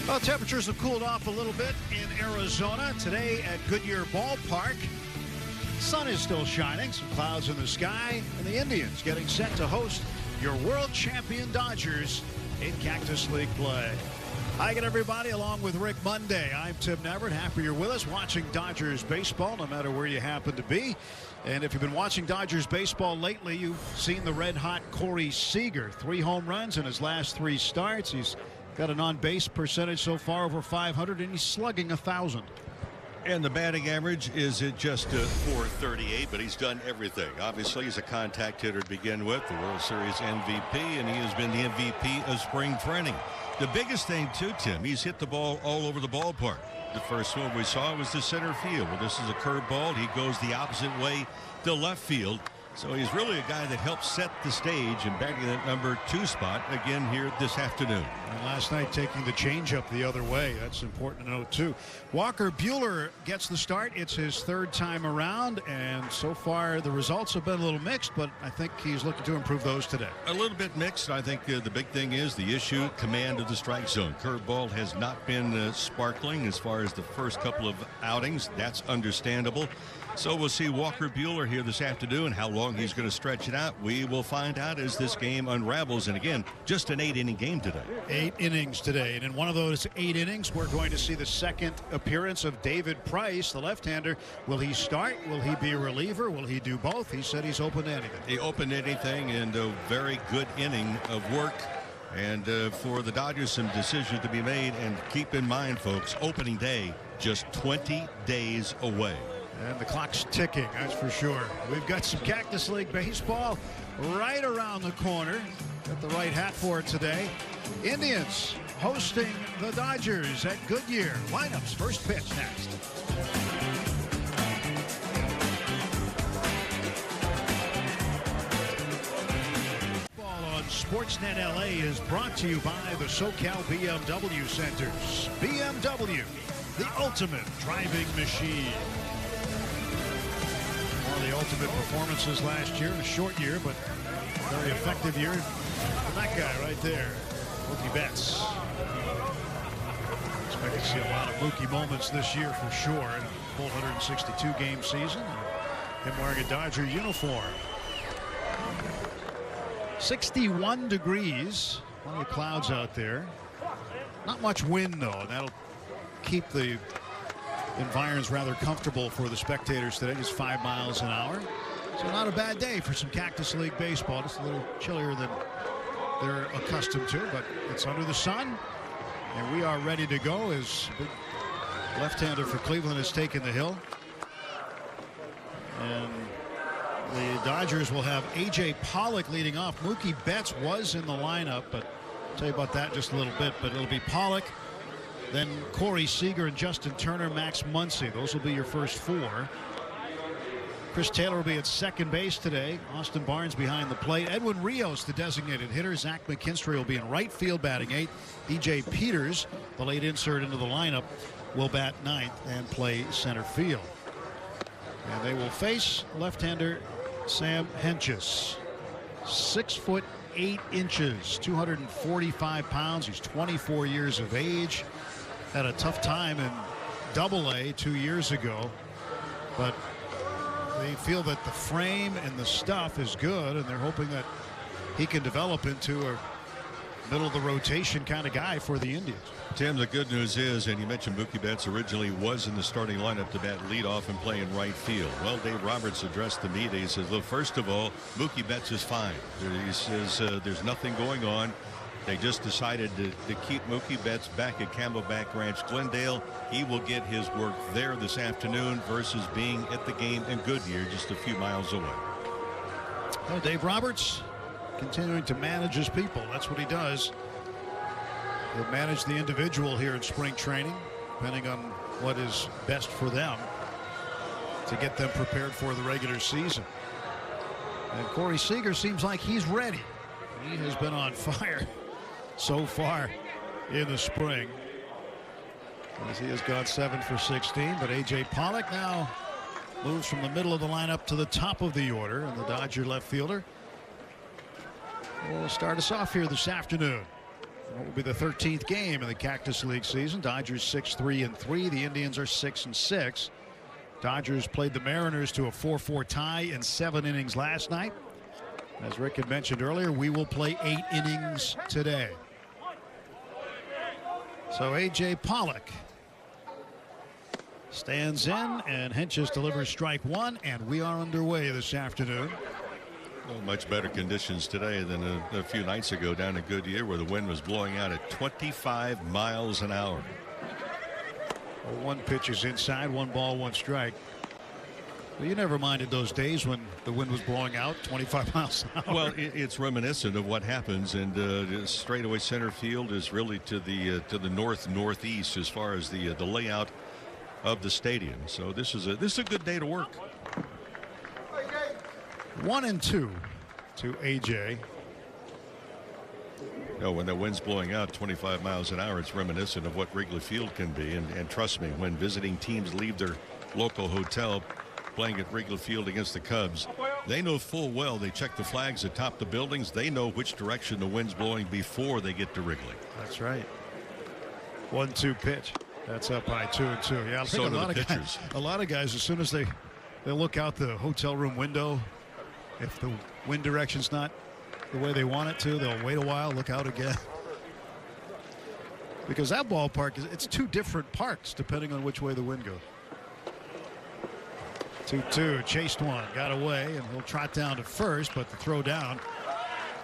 Well, temperatures have cooled off a little bit in Arizona today at Goodyear Ballpark. Sun is still shining, some clouds in the sky, and the Indians getting set to host your world champion Dodgers in Cactus League play. Hi again, everybody, along with Rick Monday. I'm Tim Neverett. Happy you're with us watching Dodgers baseball, no matter where you happen to be. And if you've been watching Dodgers baseball lately, you've seen the red-hot Corey Seager. 3 home runs in his last 3 starts. He's got an on-base percentage so far over 500, and he's slugging 1,000. And the batting average is at just .438, but he's done everything. Obviously, he's a contact hitter to begin with, the World Series MVP, and he has been the MVP of spring training. The biggest thing, too, Tim, he's hit the ball all over the ballpark. The first one we saw was the center field. Well, this is a curveball. He goes the opposite way to left field. So he's really a guy that helps set the stage and batting that number 2 spot again here this afternoon. And last night taking the changeup the other way. That's important to note, too. Walker Buehler gets the start. It's his 3rd time around, and so far the results have been a little mixed, but I think he's looking to improve those today. A little bit mixed. I think the big thing is the issue, command of the strike zone. Curveball has not been sparkling as far as the first couple of outings. That's understandable. So we'll see Walker Buehler here this afternoon. How long he's going to stretch it out, we will find out as this game unravels. And again, just an 8-inning game today. 8 innings today. And in one of those 8 innings, we're going to see the second appearance of David Price, the left-hander. Will he start? Will he be a reliever? Will he do both? He said he's open to anything. He opened anything, and a very good inning of work. And for the Dodgers, some decisions to be made. And keep in mind, folks, opening day just 20 days away. And the clock's ticking, that's for sure. We've got some Cactus League baseball right around the corner. Got the right hat for it today. Indians hosting the Dodgers at Goodyear. Lineups, first pitch next. Ball on Sportsnet LA is brought to you by the SoCal BMW Centers. BMW, the ultimate driving machine. One of the ultimate performances last year in a short year, but very effective year. And that guy right there, Mookie Betts. Expect to see a lot of Mookie moments this year for sure in a full 162-game season. Him wearing a Dodger uniform. 61 degrees. Plenty of clouds out there. Not much wind, though, and that'll keep the environs rather comfortable for the spectators today, just 5 miles an hour. So not a bad day for some Cactus League baseball. Just a little chillier than they're accustomed to, but it's under the sun. And we are ready to go as big left-hander for Cleveland has taken the hill. And the Dodgers will have A.J. Pollock leading off. Mookie Betts was in the lineup, but I'll tell you about that in just a little bit. But it'll be Pollock, then Corey Seager and Justin Turner, Max Muncy. Those will be your first 4. Chris Taylor will be at second base today. Austin Barnes behind the plate. Edwin Rios, the designated hitter. Zach McKinstry will be in right field batting 8th. DJ Peters, the late insert into the lineup, will bat 9th and play center field. And they will face left-hander Sam Hentges. 6'8", 245 pounds. He's 24 years of age. Had a tough time in Double-A 2 years ago, but they feel that the frame and the stuff is good, and they're hoping that he can develop into a middle of the rotation kind of guy for the Indians. Tim, the good news is, and you mentioned Mookie Betts originally was in the starting lineup to bat leadoff and play in right field. Well, Dave Roberts addressed the media. He says, look, first of all, Mookie Betts is fine. He says there's nothing going on. They just decided to keep Mookie Betts back at Camelback Ranch, Glendale. He will get his work there this afternoon versus being at the game in Goodyear just a few miles away. Well, Dave Roberts continuing to manage his people. That's what he does. He'll manage the individual here in spring training, depending on what is best for them to get them prepared for the regular season. And Corey Seager seems like he's ready. He has been on fire so far in the spring, as he has gone 7 for 16. But A.J. Pollock now moves from the middle of the lineup to the top of the order, and the Dodger left fielder will start us off here this afternoon. What will be the 13th game in the Cactus League season? Dodgers 6-3-3. The Indians are 6-6. Dodgers played the Mariners to a 4-4 tie in 7 innings last night. As Rick had mentioned earlier, we will play 8 innings today. So A.J. Pollock stands in, and Hentges delivers strike 1, and we are underway this afternoon. Well, much better conditions today than a few nights ago down in Goodyear, where the wind was blowing out at 25 miles an hour. Well, 1 pitch is inside, 1 ball, 1 strike. Well, you never minded those days when the wind was blowing out 25 miles an hour. Well, it's reminiscent of what happens, and straightaway center field is really to the northeast as far as the layout of the stadium. So this is a good day to work. 1-2 to A.J. When the wind's blowing out 25 miles an hour, it's reminiscent of what Wrigley Field can be. And trust me, when visiting teams leave their local hotel playing at Wrigley Field against the Cubs, they know full well, they check the flags atop the buildings. They know which direction the wind's blowing before they get to Wrigley. That's right. 1-2 pitch. That's up by 2-2. Yeah, I so think do the pitchers. A lot of guys, as soon as they look out the hotel room window, if the wind direction's not the way they want it to, they'll wait a while, look out again. Because that ballpark, it's 2 different parks depending on which way the wind goes. 2-2, chased 1, got away, and he'll trot down to first, but the throw down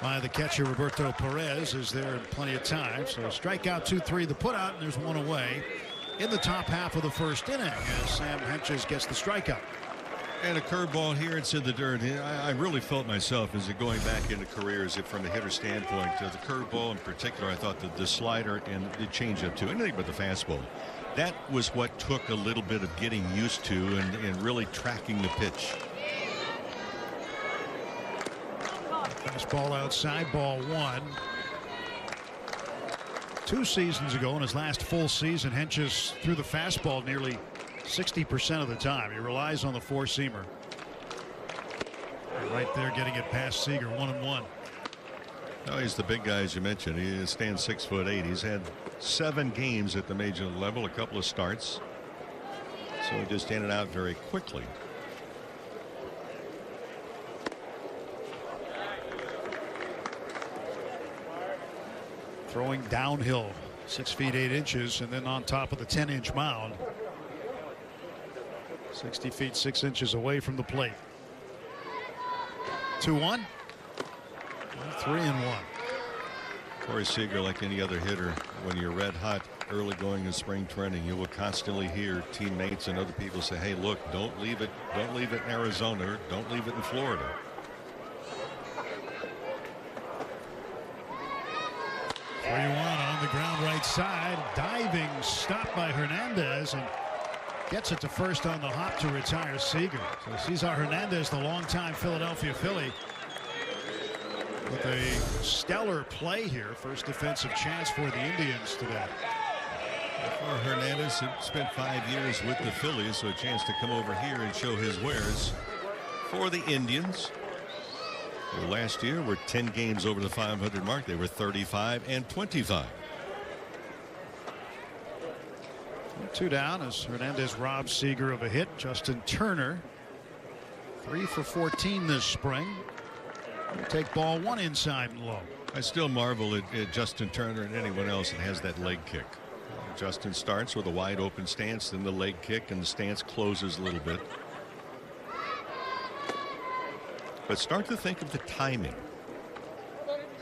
by the catcher Roberto Perez is there in plenty of time. So strikeout 2-3, the put out, and there's 1 away in the top half of the first inning as Sam Hentges gets the strikeout. And a curveball here, it's in the dirt. I really felt myself as going back into careers from a hitter standpoint. The curveball in particular, I thought that the slider and the changeup too, anything but the fastball. That was what took a little bit of getting used to and really tracking the pitch. Fastball outside, ball 1. 2 seasons ago, in his last full season, Hentges threw the fastball nearly 60% of the time. He relies on the 4-seamer. Right there, getting it past Seager, 1-1. Oh, he's the big guy, as you mentioned. He stands 6'8". He's had 7 games at the major level, a couple of starts. So he just in and out very quickly. Throwing downhill, 6 feet 8 inches, and then on top of the 10-inch mound. 60 feet 6 inches away from the plate. 2-1. 3-1. Corey Seager, like any other hitter, when you're red hot early going in spring training, you will constantly hear teammates and other people say, hey, look, don't leave it in Arizona, don't leave it in Florida. On the ground right side, diving stop by Hernandez, and gets it to first on the hop to retire Seager. So Cesar Hernandez, the longtime Philadelphia Philly, with a stellar play here. First defensive chance for the Indians today. Hernandez had spent 5 years with the Phillies, so a chance to come over here and show his wares for the Indians. Well, last year were 10 games over the 500 mark. They were 35-25. 2 down as Hernandez robs Seager of a hit. Justin Turner 3 for 14 this spring. We'll take ball 1 inside and low. I still marvel at Justin Turner and anyone else that has that leg kick. Justin starts with a wide open stance, then the leg kick, and the stance closes a little bit. But start to think of the timing.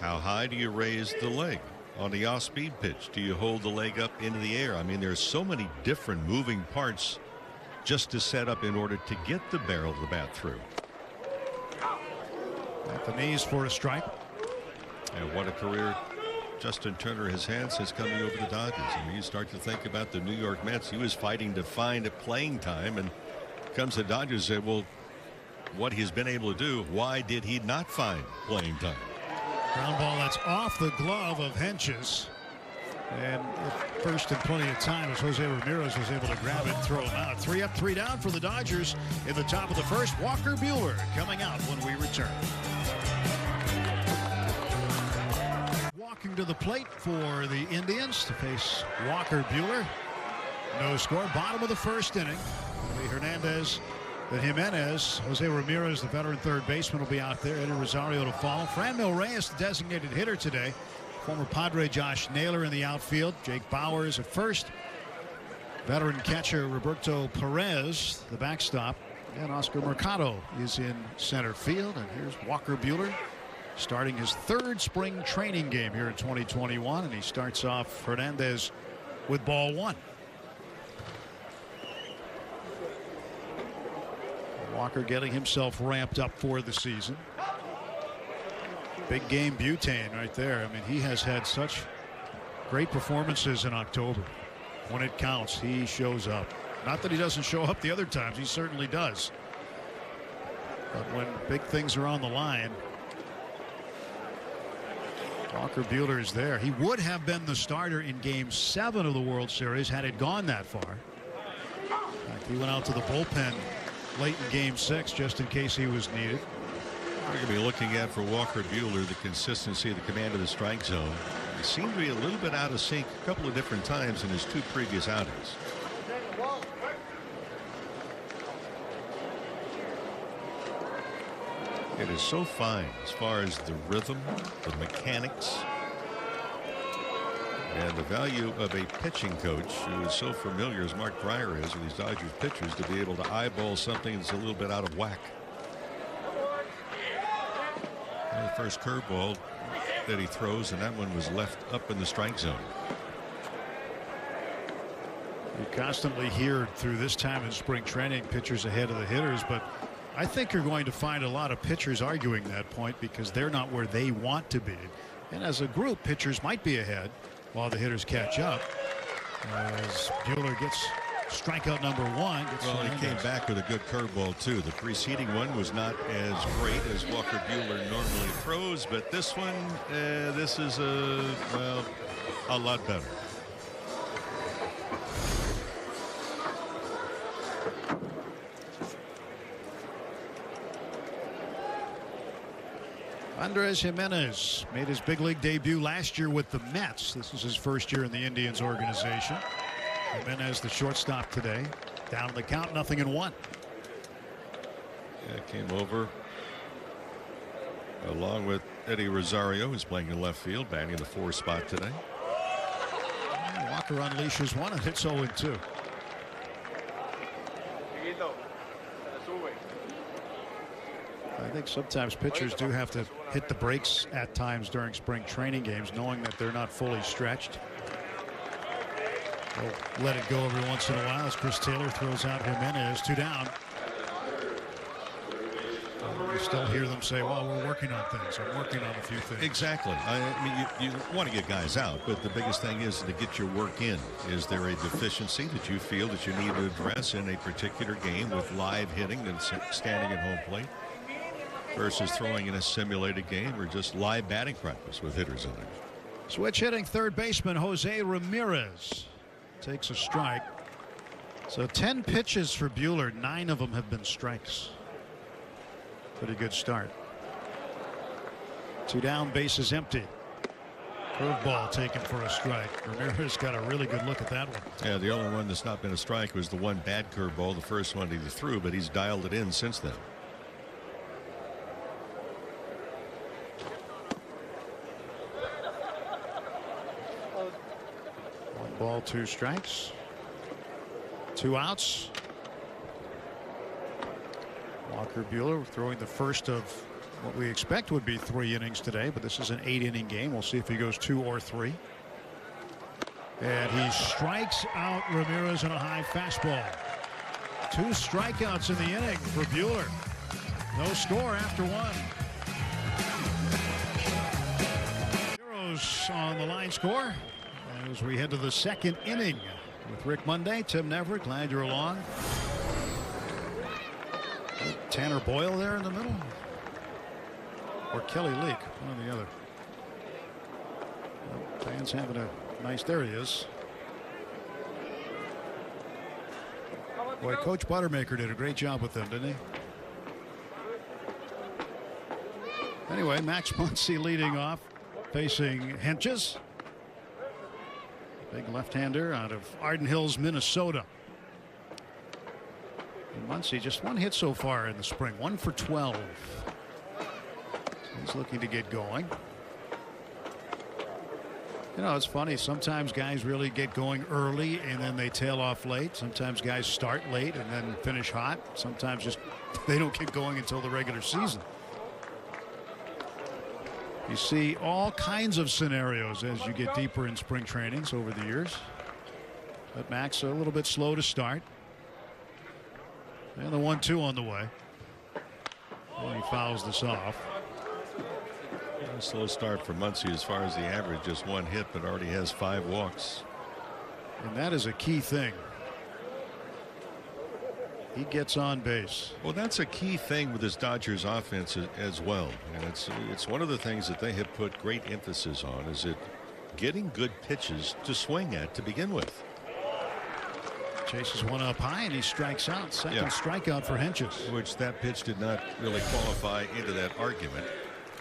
How high do you raise the leg? On the off-speed pitch, do you hold the leg up into the air? I mean, there's so many different moving parts just to set up in order to get the barrel of the bat through. At the knees for a strike. And what a career Justin Turner has had since coming over the Dodgers. I mean, you start to think about the New York Mets. He was fighting to find a playing time, and comes the Dodgers and say, well, what he's been able to do, why did he not find playing time? Ground ball that's off the glove of Hentges. And first in plenty of time as Jose Ramirez was able to grab it and throw him out. 3 up, 3 down for the Dodgers in the top of the first. Walker Buehler coming out when we return. walking to the plate for the Indians to face Walker Buehler. No score. Bottom of the first inning. Jimenez, Jose Ramirez, the veteran third baseman, will be out there. Eddie Rosario to follow. Franmil Reyes, the designated hitter today. Former Padre Josh Naylor in the outfield. Jake Bauers at first. Veteran catcher Roberto Perez, the backstop. And Oscar Mercado is in center field. And here's Walker Buehler starting his third spring training game here in 2021. And he starts off Hernandez with ball one. Walker getting himself ramped up for the season. Big game butane right there. I mean, he has had such great performances in October. When it counts, he shows up. Not that he doesn't show up the other times. He certainly does. But when big things are on the line, Walker Buehler is there. He would have been the starter in Game 7 of the World Series had it gone that far. In fact, he went out to the bullpen late in Game 6 just in case he was needed. We're going to be looking at for Walker Buehler the consistency of the command of the strike zone. He seemed to be a little bit out of sync a couple of different times in his two previous outings. It is so fine as far as the rhythm, the mechanics, and the value of a pitching coach who is so familiar as Mark Prior is with these Dodgers pitchers to be able to eyeball something that's a little bit out of whack. And the first curveball that he throws, and that one was left up in the strike zone. You constantly hear through this time in spring training pitchers ahead of the hitters, but I think you're going to find a lot of pitchers arguing that point because they're not where they want to be. And as a group, pitchers might be ahead while the hitters catch up. As Buehler gets strikeout number one. Well, he came back with a good curveball too. The preceding one was not as great as Walker Buehler normally throws, but this one, this is a lot better. Andres Jimenez made his big league debut last year with the Mets. This is his first year in the Indians organization. Jimenez, the shortstop today. Down the count, 0-1. Yeah, came over along with Eddie Rosario, who's playing in left field, batting the 4 spot today. Walker unleashes one and hits 0-2. I think sometimes pitchers do have to hit the brakes at times during spring training games, knowing that they're not fully stretched. They'll let it go every once in a while as Chris Taylor throws out Jimenez. 2 down. You still hear them say, well, we're working on things. I'm working on a few things. Exactly. I mean, you want to get guys out, but the biggest thing is to get your work in. Is there a deficiency that you feel that you need to address in a particular game with live hitting and standing at home plate versus throwing in a simulated game or just live batting practice with hitters in there? Switch hitting third baseman Jose Ramirez takes a strike. So 10 pitches for Buehler. 9 of them have been strikes. Pretty good start. 2 down, bases empty. Curveball taken for a strike. Ramirez got a really good look at that one. Yeah, the only one that's not been a strike was the one bad curveball, the first one he threw, but he's dialed it in since then. 1 ball, 2 strikes. 2 outs. Walker Buehler throwing the first of what we expect would be 3 innings today, but this is an 8-inning game. We'll see if he goes 2 or 3. And he strikes out Ramirez on a high fastball. 2 strikeouts in the inning for Buehler. No score after 1. Zeros on the line score as we head to the 2nd inning with Rick Monday, Tim Neverett. Glad you're along. Tanner Boyle there in the middle, or Kelly Leak, one or the other. Well, fans having a nice. There he is. Boy, Coach Buttermaker did a great job with them, didn't he? Anyway, Max Muncy leading off. facing Hentges. Big left-hander out of Arden Hills, Minnesota. And Muncy just one hit so far in the spring, 1 for 12. So he's looking to get going. You know, it's funny. Sometimes guys really get going early and then they tail off late. Sometimes guys start late and then finish hot. Sometimes just they don't get going until the regular season. You see all kinds of scenarios as you get deeper in spring trainings over the years. But Max a little bit slow to start. And the 1-2 on the way. And he fouls this off. A slow start for Muncy as far as the average, just 1 hit, but already has 5 walks. And that is a key thing. He gets on base. Well, that's a key thing with this Dodgers offense as well. And it's one of the things that they have put great emphasis on, is it getting good pitches to swing at to begin with. Chases one up high and he strikes out. Second strikeout for Hentges. Which that pitch did not really qualify into that argument.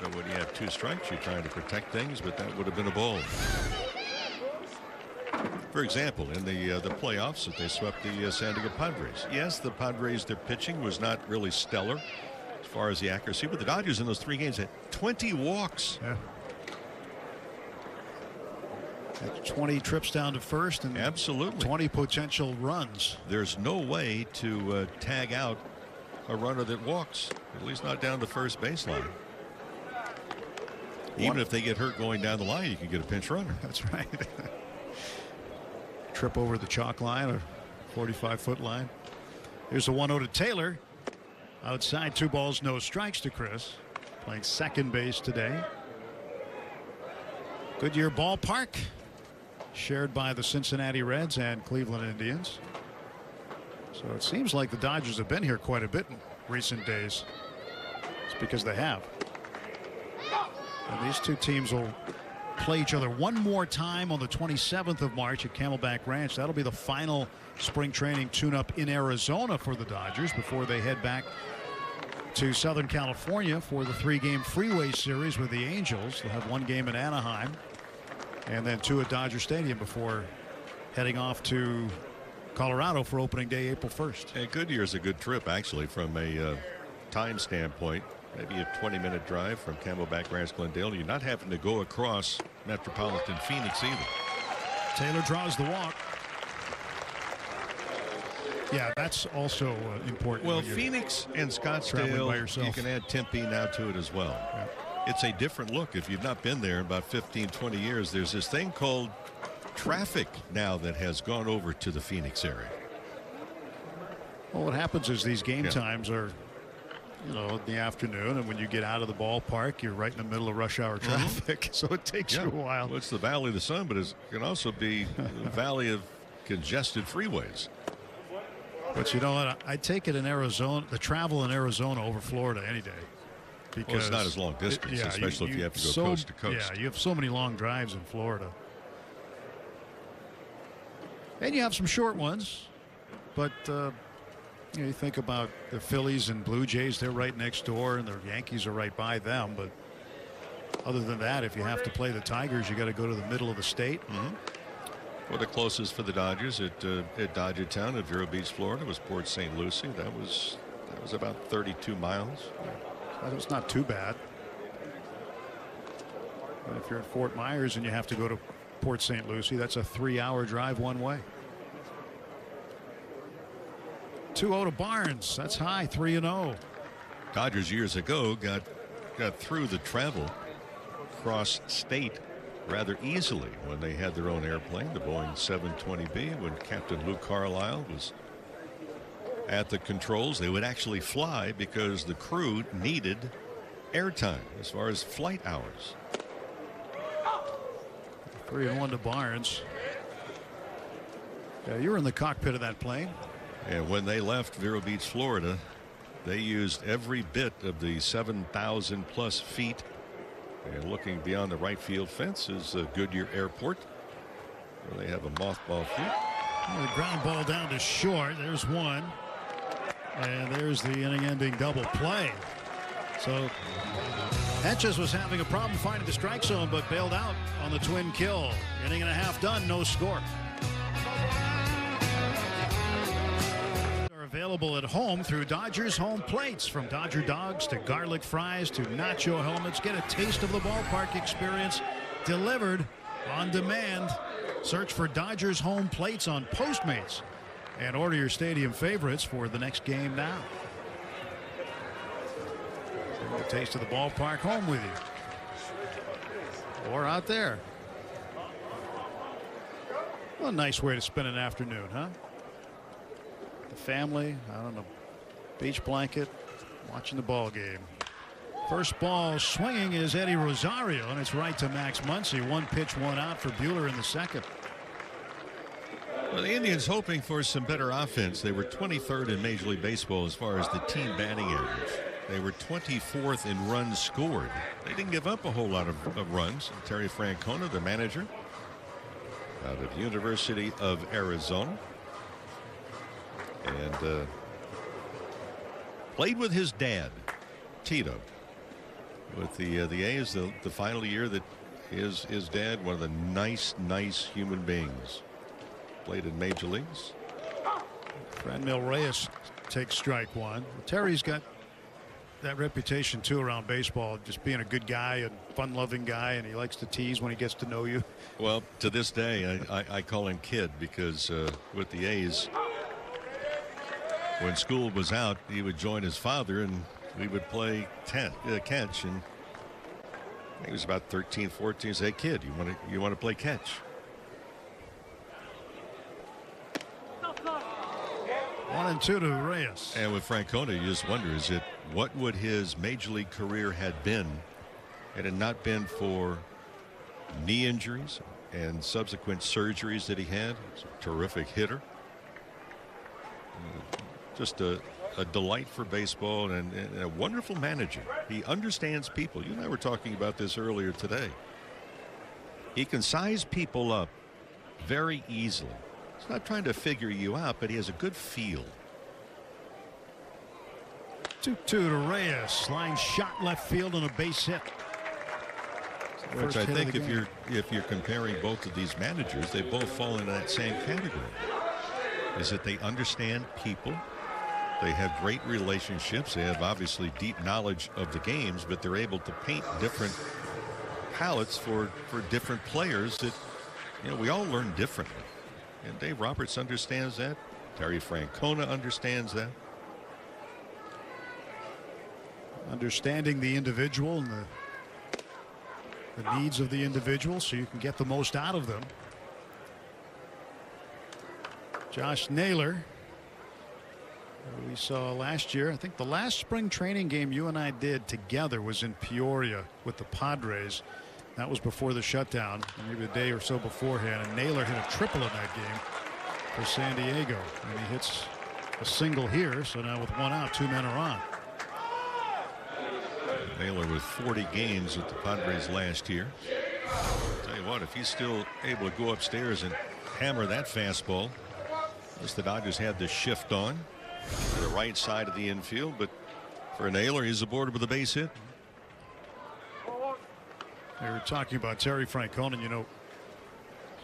But when you have 2 strikes, you're trying to protect things, but that would have been a ball. For example, in the playoffs that they swept the San Diego Padres. Yes, the Padres, their pitching was not really stellar as far as the accuracy, but the Dodgers in those 3 games had 20 walks. Yeah. Had 20 trips down to first and absolutely 20 potential runs. There's no way to tag out a runner that walks, at least not down the first baseline. Even if they get hurt going down the line, you can get a pinch runner. That's right. Trip over the chalk line or 45-foot line. Here's a 1-0 to Taylor. Outside, 2 balls, no strikes to Chris. Playing second base today. Goodyear Ballpark, shared by the Cincinnati Reds and Cleveland Indians. So it seems like the Dodgers have been here quite a bit in recent days. It's because they have. And these 2 teams will play each other one more time on the 27th of March at Camelback Ranch. That'll be the final spring training tune-up in Arizona for the Dodgers before they head back to Southern California for the 3-game Freeway Series with the Angels. They'll have 1 game in Anaheim and then 2 at Dodger Stadium before heading off to Colorado for opening day, April 1st. Hey, Goodyear's a good trip, actually, from a time standpoint. Maybe a 20-minute drive from Camelback Ranch, Glendale. You're not having to go across metropolitan Phoenix either. Taylor draws the walk. Yeah, that's also important. Well, Phoenix and Scottsdale, you can add Tempe now to it as well. Yeah. It's a different look. If you've not been there in about 15, 20 years, there's this thing called traffic now that has gone over to the Phoenix area. Well, what happens is these game times are, you know, in the afternoon, and when you get out of the ballpark, you're right in the middle of rush hour traffic. So it takes you a while. Well, it's the Valley of the Sun, but it can also be the Valley of congested freeways. But you know what? I take it in Arizona, the travel in Arizona over Florida any day. Because well, it's not as long distance, especially if you have to go coast to coast. Yeah, you have so many long drives in Florida. And you have some short ones. But you know, you think about the Phillies and Blue Jays, they're right next door, and the Yankees are right by them. But other than that, if you have to play the Tigers, you got to go to the middle of the state. Well, the closest for the Dodgers at Dodgertown at Vero Beach, Florida, was Port St. Lucie. That was about 32 miles. It's not too bad. But if you're at Fort Myers and you have to go to Port St. Lucie, that's a 3-hour drive one way. 2-0 to Barnes. That's high. 3-0. Dodgers years ago got through the travel cross state rather easily when they had their own airplane, the Boeing 720B. When Captain Lou Carlisle was at the controls, they would actually fly because the crew needed airtime as far as flight hours. 3-1 to Barnes. Yeah, you were in the cockpit of that plane. And when they left Vero Beach, Florida, they used every bit of the 7,000 plus feet. And looking beyond the right field fence is Goodyear Airport, where they have a mothball field. Well, the ground ball down to short. There's one. And there's the inning-ending double play. So Hedges was having a problem finding the strike zone, but bailed out on the twin kill. Inning and a half done, no score. Are available at home through Dodgers home plates. From Dodger dogs to garlic fries to nacho helmets. Get a taste of the ballpark experience delivered on demand. Search for Dodgers home plates on Postmates and order your stadium favorites for the next game now. A taste of the ballpark home with you or out there. Well, a nice way to spend an afternoon, huh? The family out on a beach blanket watching the ball game. First ball swinging is Eddie Rosario, and it's right to Max Muncy. 1 pitch, 1 out for Buehler in the second. Well, the Indians hoping for some better offense. They were 23rd in Major League Baseball as far as the team batting average. They were 24th in runs scored. They didn't give up a whole lot of runs. Terry Francona, the manager out of University of Arizona, and played with his dad, Tito, with the A's. The final year that his dad, one of the nice human beings, played in major leagues. Franmil Reyes takes strike one. Terry's got that reputation too around baseball, just being a good guy and fun-loving guy, and he likes to tease when he gets to know you. Well, to this day, I call him Kid, because with the A's, when school was out, he would join his father and we would play catch, and he was about 13, 14. Say, hey, Kid, you want to play catch? 1-2 to Reyes. And with Francona, you just wonder, what would his major league career had been had it not been for knee injuries and subsequent surgeries that he had. He's a terrific hitter. Just a delight for baseball, and a wonderful manager. He understands people. You and I were talking about this earlier today. He can size people up very easily. He's not trying to figure you out, but he has a good feel. 2-2 to Reyes. Line shot left field on a base hit. Which I think if you're comparing both of these managers, they both fall into that same category. Is that they understand people. They have great relationships. They have obviously deep knowledge of the games, but they're able to paint different palettes for different players that, we all learn differently. And Dave Roberts understands that. Terry Francona understands that. Understanding the individual and the needs of the individual so you can get the most out of them. Josh Naylor, we saw last year. I think the last spring training game you and I did together was in Peoria with the Padres. That was before the shutdown, maybe a day or so beforehand, and Naylor hit a triple in that game for San Diego, and he hits a single here. So now with 1 out, 2 men are on. Naylor with 40 games with the Padres last year. I'll tell you what, if he's still able to go upstairs and hammer that fastball, as the Dodgers had the shift on to the right side of the infield, but for Naylor, he's aboard with a base hit. They were talking about Terry Francona,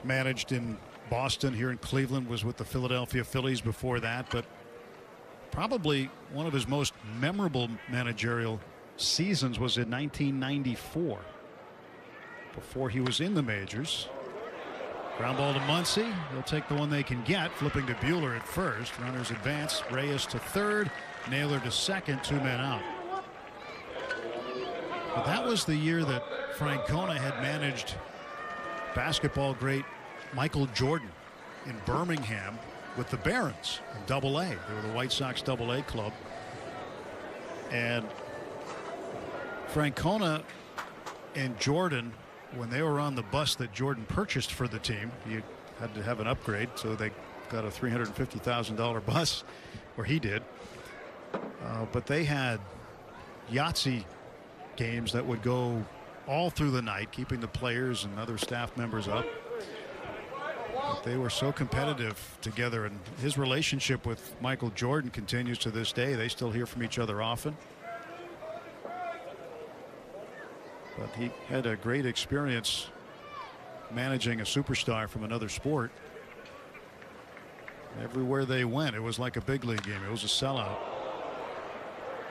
managed in Boston, here in Cleveland, was with the Philadelphia Phillies before that, but probably one of his most memorable managerial seasons was in 1994, before he was in the majors. Ground ball to Muncy. They'll take the one they can get, flipping to Buehler at first. Runners advance. Reyes to third, Naylor to second, 2 men out. But that was the year that Francona had managed basketball great Michael Jordan in Birmingham with the Barons in Double-A. They were the White Sox Double-A club. And Francona and Jordan, when they were on the bus that Jordan purchased for the team, he had to have an upgrade, so they got a $350,000 bus, or he did. But they had Yahtzee games that would go all through the night, keeping the players and other staff members up. But they were so competitive together, and his relationship with Michael Jordan continues to this day. They still hear from each other often. But he had a great experience managing a superstar from another sport. Everywhere they went, it was like a big league game. It was a sellout.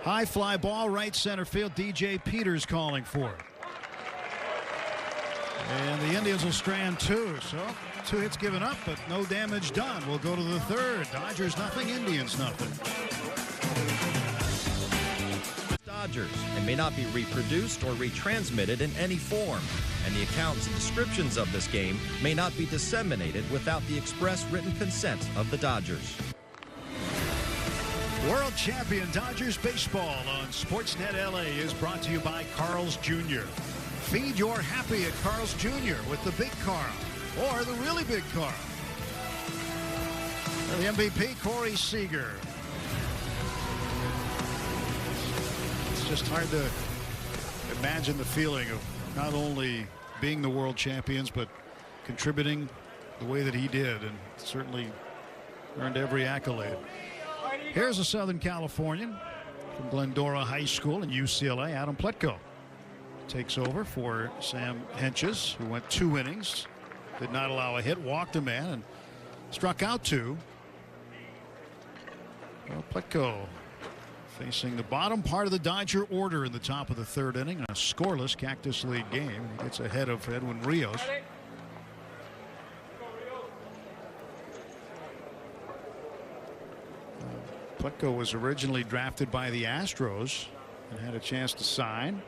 High fly ball, right center field. DJ Peters calling for it. And the Indians will strand two. So 2 hits given up, but no damage done. We'll go to the third. Dodgers nothing, Indians nothing. Dodgers and may not be reproduced or retransmitted in any form, and the accounts and descriptions of this game may not be disseminated without the express written consent of the Dodgers. World champion Dodgers baseball on Sportsnet LA is brought to you by Carl's Jr. Feed your happy at Carl's Jr. with the big Carl or the really big Carl. And the MVP, Corey Seager. It's just hard to imagine the feeling of not only being the world champions, but contributing the way that he did, and certainly earned every accolade. Here's a Southern Californian from Glendora High School and UCLA, Adam Plutko. Takes over for Sam Hentges, who went 2 innings, did not allow a hit, walked a man, and struck out 2. Well, Plutko facing the bottom part of the Dodger order in the top of the 3rd inning in a scoreless Cactus League game. He gets ahead of Edwin Rios. Plutko was originally drafted by the Astros and had a chance to sign.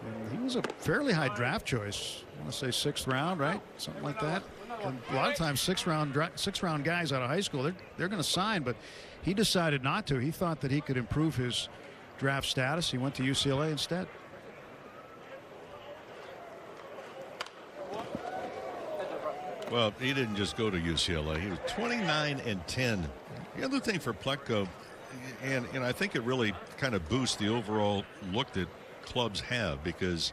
And he was a fairly high draft choice. I want to say 6th round, right? Something like that. And a lot of times six round guys out of high school, they're going to sign, but he decided not to. He thought that he could improve his draft status. He went to UCLA instead. Well, he didn't just go to UCLA. He was 29-10. The other thing for Plutko, and I think it really kind of boosts the overall look that clubs have, because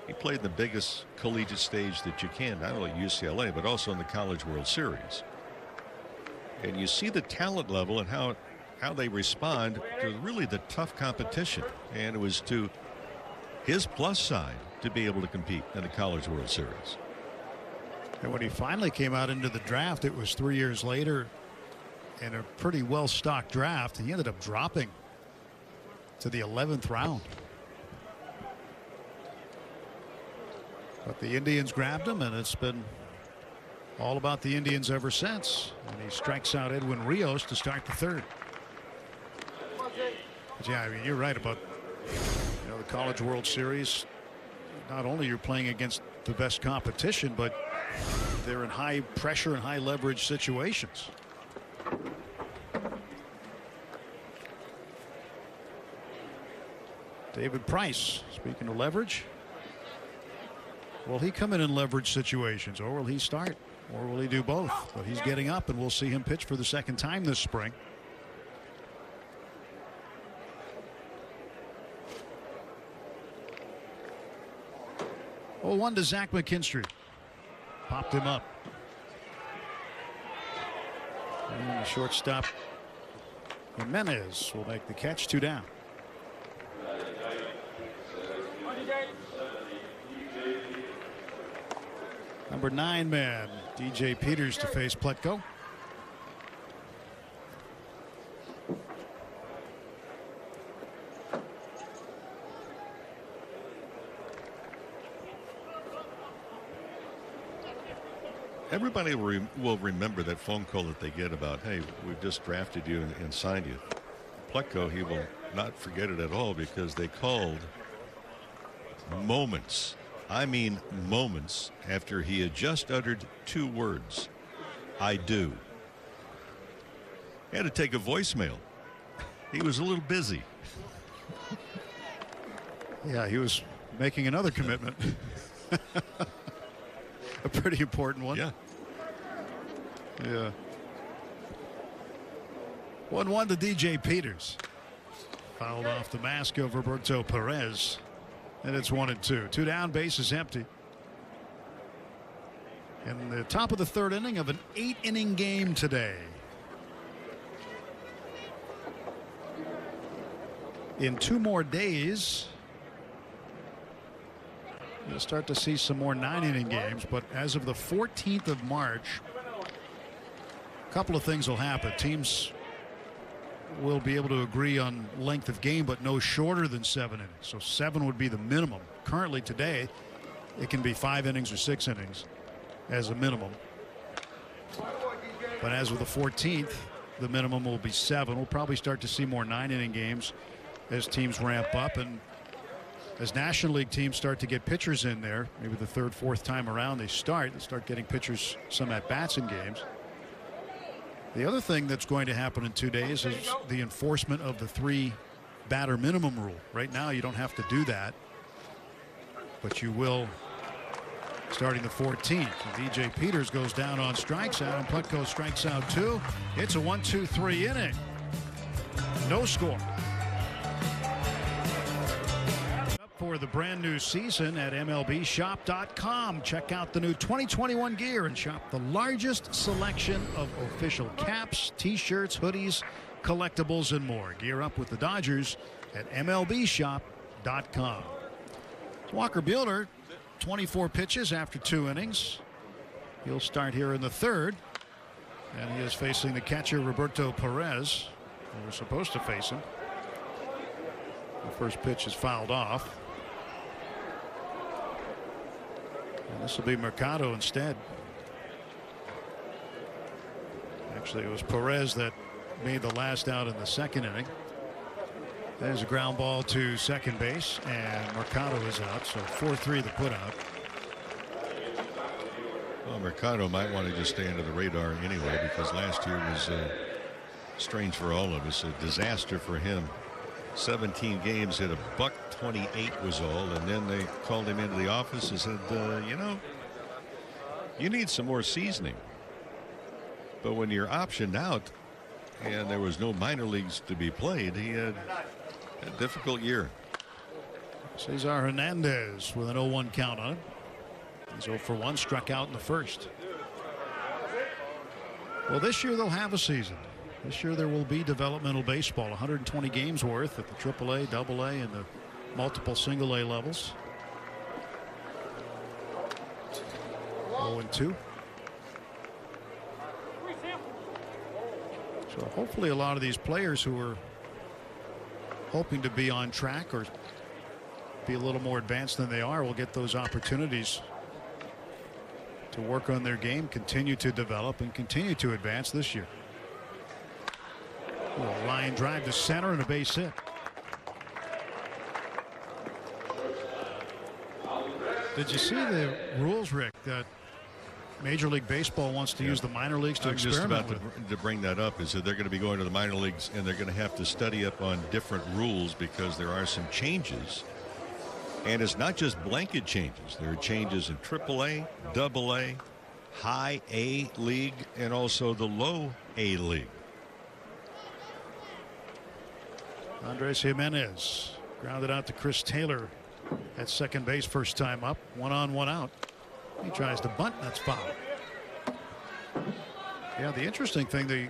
he played the biggest collegiate stage that you can, not only at UCLA, but also in the College World Series. And you see the talent level and how they respond to really the tough competition. And it was to his plus side to be able to compete in the College World Series. And when he finally came out into the draft, it was 3 years later in a pretty well-stocked draft. He ended up dropping to the 11th round. But the Indians grabbed him, and it's been all about the Indians ever since. And he strikes out Edwin Rios to start the 3rd. But yeah, I mean, you're right about the College World Series. Not only you're playing against the best competition, but they're in high pressure and high leverage situations. David Price, speaking of leverage, will he come in leverage situations, or will he start, or will he do both? But he's getting up, and we'll see him pitch for the 2nd time this spring. Oh, 1 to Zach McKinstry. Popped him up. And the shortstop Jimenez will make the catch. 2 down. Number 9 man, DJ Peters, to face Plutko. Everybody will remember that phone call that they get about, hey, we've just drafted you and signed you. Plutko, he will not forget it at all, because they called moments, I mean moments, after he had just uttered 2 words, I do. He had to take a voicemail. He was a little busy. Yeah, he was making another commitment. A pretty important one. Yeah. Yeah. 1-1 to DJ Peters. Fouled off the mask of Roberto Perez. And it's 1-2. 2 down, base is empty. In the top of the 3rd inning of an 8-inning game today. In 2 more days, you'll start to see some more 9-inning games. But as of the 14th of March, a couple of things will happen. Teams will be able to agree on length of game, but no shorter than 7 innings. So 7 would be the minimum. Currently today, it can be 5 innings or 6 innings as a minimum. But as of the 14th, the minimum will be 7. We'll probably start to see more 9-inning games as teams ramp up, and as National League teams start to get pitchers in there, maybe the 3rd, 4th time around they start getting pitchers some at-bats in games. The other thing that's going to happen in 2 days is the enforcement of the 3 batter minimum rule. Right now you don't have to do that, but you will starting the 14th. DJ Peters goes down on strikes. Adam Plutko strikes out 2. It's a 1-2-3 inning. No score. For the brand new season at MLBshop.com. Check out the new 2021 gear and shop the largest selection of official caps, t-shirts, hoodies, collectibles, and more. Gear up with the Dodgers at MLBshop.com. Walker Buehler, 24 pitches after 2 innings. He'll start here in the 3rd, and he is facing the catcher Roberto Perez, who was supposed to face him. The first pitch is fouled off. And this will be Mercado instead. Actually, it was Perez that made the last out in the 2nd inning. There's a ground ball to second base, and Mercado is out, so 4-3 the putout. Well, Mercado might want to just stay under the radar anyway, because last year was strange for all of us, a disaster for him. 17 games, hit a $128 was all, and then they called him into the office and said, you know, you need some more seasoning. But when you're optioned out and there was no minor leagues to be played, he had a difficult year. Cesar Hernandez with an 0-1 count on it. He's 0 for 1, struck out in the 1st. Well, this year they'll have a season. This year there will be developmental baseball, 120 games worth at the AAA, AA, and the multiple single A levels. 0-2. So hopefully a lot of these players who are hoping to be on track or be a little more advanced than they are will get those opportunities to work on their game, continue to develop, and continue to advance this year. A line drive to center and a base hit. Did you see the rules, Rick, that Major League Baseball wants to use the minor leagues to experiment with? Just about to bring that up, is that they're going to be going to the minor leagues and they're going to have to study up on different rules because there are some changes. And it's not just blanket changes. There are changes in AAA, AA, High A League, and also the Low A League. Andres Jimenez grounded out to Chris Taylor at second base, first time up. 1 on, 1 out. He tries to bunt. That's foul. Yeah, the interesting thing, the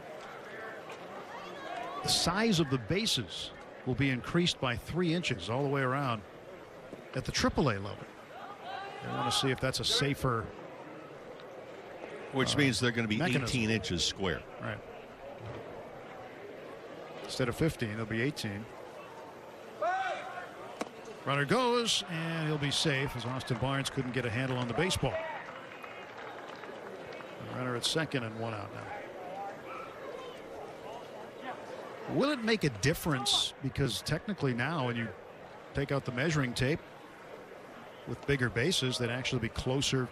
size of the bases will be increased by 3 inches all the way around at the AAA level. I want to see if that's a safer. Which means they're going to be mechanism. 18 inches square. Right. Instead of 15, it'll be 18. Runner goes, and he'll be safe as Austin Barnes couldn't get a handle on the baseball. The runner at second and 1 out now. Will it make a difference? Because technically now, when you take out the measuring tape with bigger bases, they'd actually be closer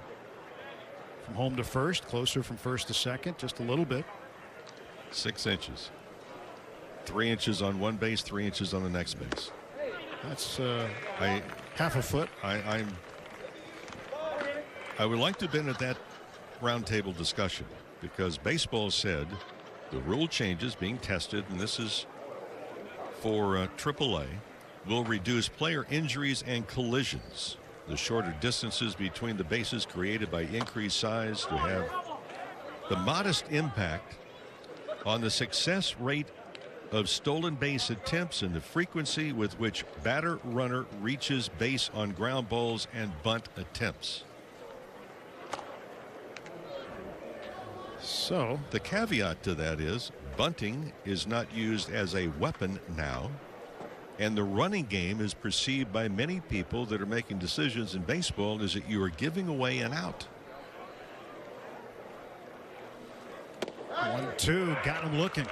from home to first, closer from first to second, just a little bit. 6 inches. 3 inches on one base, 3 inches on the next base. That's half a foot. I would like to have been at that roundtable discussion because baseball said the rule changes being tested, and this is for AAA, will reduce player injuries and collisions. The shorter distances between the bases created by increased size to have the modest impact on the success rate of stolen base attempts and the frequency with which batter runner reaches base on ground balls and bunt attempts. So the caveat to that is bunting is not used as a weapon now, and the running game is perceived by many people that are making decisions in baseball as that you are giving away an out. 1-2, got him looking.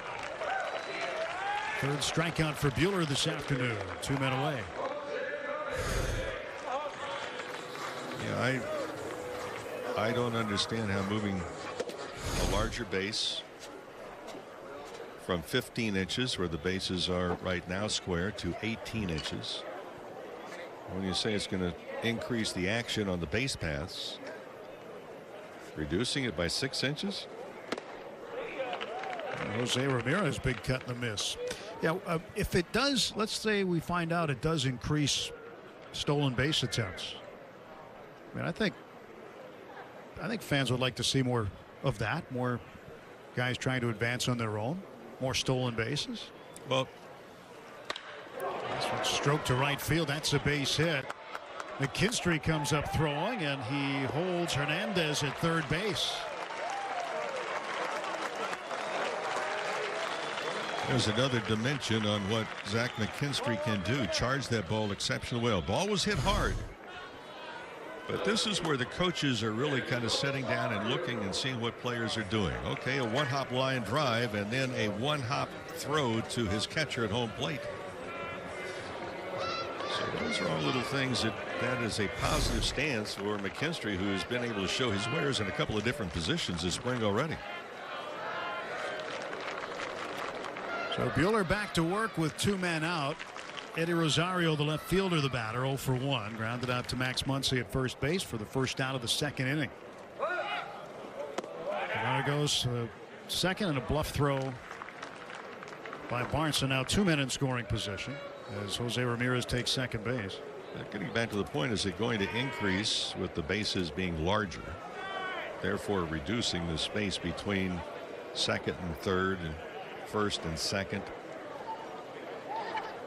Third strikeout for Buehler this afternoon. 2 men away. Yeah, I don't understand how moving a larger base from 15 inches where the bases are right now square to 18 inches. When you say it's going to increase the action on the base paths, reducing it by 6 inches. Jose Ramirez, big cut in the miss. Yeah, if it does, let's say we find out it does increase stolen base attempts. I mean, I think fans would like to see more of that, more guys trying to advance on their own, more stolen bases. Well, this one stroked to right field. That's a base hit. McKinstry comes up throwing, and he holds Hernandez at third base. There's another dimension on what Zach McKinstry can do. Charge that ball exceptionally well. Ball was hit hard. But this is where the coaches are really kind of sitting down and looking and seeing what players are doing. Okay, a one-hop line drive and then a one-hop throw to his catcher at home plate. So those are all little things that is a positive stance for McKinstry, who's been able to show his wares in a couple of different positions this spring already. So Buehler back to work with 2 men out. Eddie Rosario, the left fielder, the batter, 0 for 1. Grounded out to Max Muncy at first base for the first out of the second inning. Runner goes second, and a bluff throw by Barnes. So now 2 men in scoring position as Jose Ramirez takes second base. Getting back to the point, is it going to increase with the bases being larger, therefore reducing the space between second and third and first and second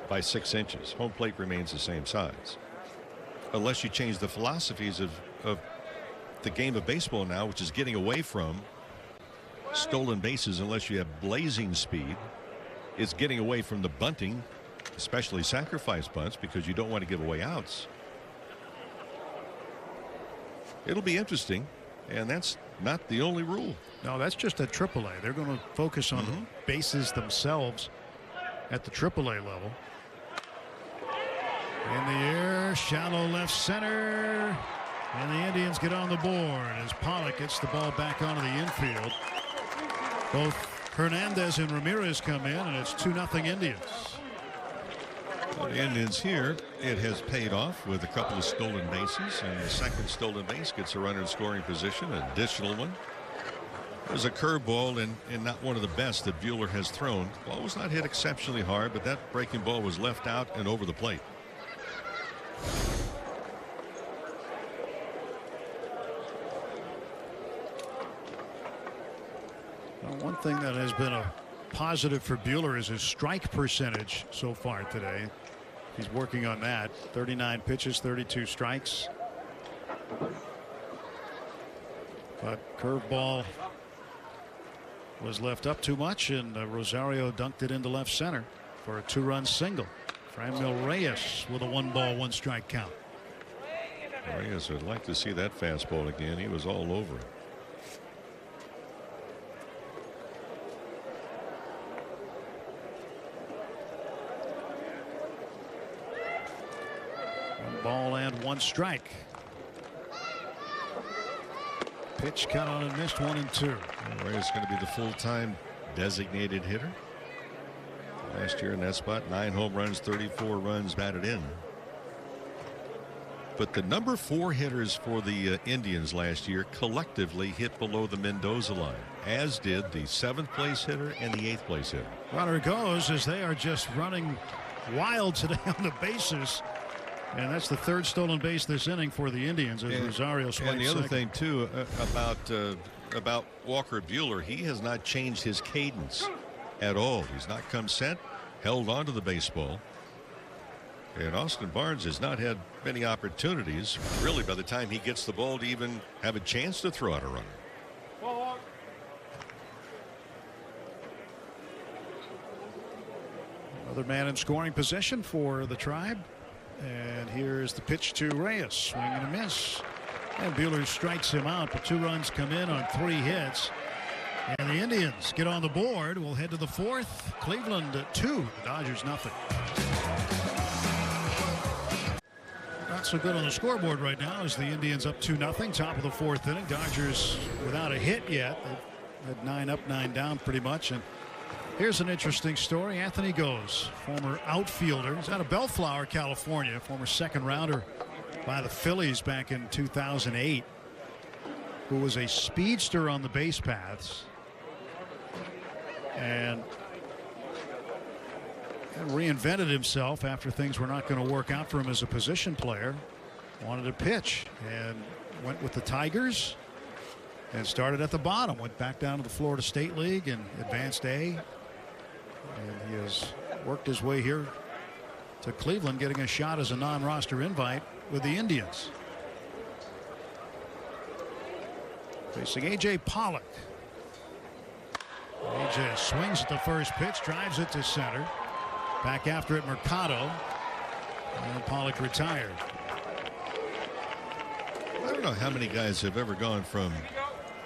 by 6 inches? Home plate remains the same size unless you change the philosophies of the game of baseball now, which is getting away from stolen bases unless you have blazing speed. It's getting away from the bunting, especially sacrifice bunts, because you don't want to give away outs. It'll be interesting, and that's not the only rule. No, that's just at AAA. They're going to focus on the bases themselves at the AAA level. In the air, shallow left center, and the Indians get on the board as Pollock gets the ball back onto the infield. Both Hernandez and Ramirez come in, and it's 2-0 Indians. Well, the Indians here, it has paid off with a couple of stolen bases, and the second stolen base gets a runner in scoring position, an additional one. It was a curveball and not one of the best that Buehler has thrown. Ball was not hit exceptionally hard, but that breaking ball was left out and over the plate. Well, one thing that has been a positive for Buehler is his strike percentage so far today. He's working on that. 39 pitches, 32 strikes. But curveball was left up too much, and Rosario dunked it into left center for a 2-run single. Franmil Reyes with a 1-ball, 1-strike count. Reyes would like to see that fastball again. He was all over it. Ball and 1 strike. Pitch cut on and missed, 1-2. Reyes is going to be the full-time designated hitter. Last year in that spot, 9 home runs, 34 runs batted in. But the number 4 hitters for the Indians last year collectively hit below the Mendoza line, as did the 7th place hitter and the 8th place hitter. Runner goes as they are just running wild today on the bases. And that's the 3rd stolen base this inning for the Indians as Rosario swipes And the other second. thing, too, about Walker Buehler, he has not changed his cadence at all. He's not come set, held on to the baseball. And Austin Barnes has not had many opportunities, really, by the time he gets the ball to even have a chance to throw out a runner. Another man in scoring position for the Tribe. And here's the pitch to Reyes. Swing and a miss. And Buehler strikes him out, but 2 runs come in on 3 hits. And the Indians get on the board. We'll head to the 4th. Cleveland 2, the Dodgers nothing. Not so good on the scoreboard right now as the Indians up 2-0, top of the 4th inning. Dodgers without a hit yet. They've had 9 up, 9 down pretty much. And here's an interesting story. Anthony Goes, former outfielder. He's out of Bellflower, California, former 2nd rounder by the Phillies back in 2008, who was a speedster on the base paths and reinvented himself after things were not going to work out for him as a position player. Wanted to pitch and went with the Tigers and started at the bottom, went back down to the Florida State League and Advanced A, and he has worked his way here to Cleveland, getting a shot as a non-roster invite with the Indians. Facing A.J. Pollock. A.J. swings at the first pitch, drives it to center. Back after it, Mercado. And Pollock retired. I don't know how many guys have ever gone from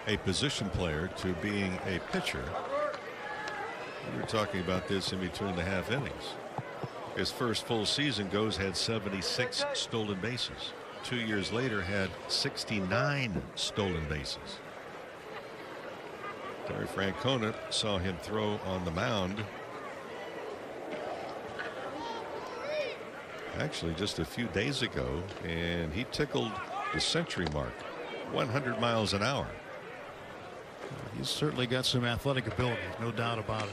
a position player to being a pitcher. We were talking about this in between the half innings. His first full season, Goes had 76 stolen bases. 2 years later, had 69 stolen bases. Terry Francona saw him throw on the mound actually just a few days ago, and he tickled the century mark, 100 miles an hour. He's certainly got some athletic ability, no doubt about it.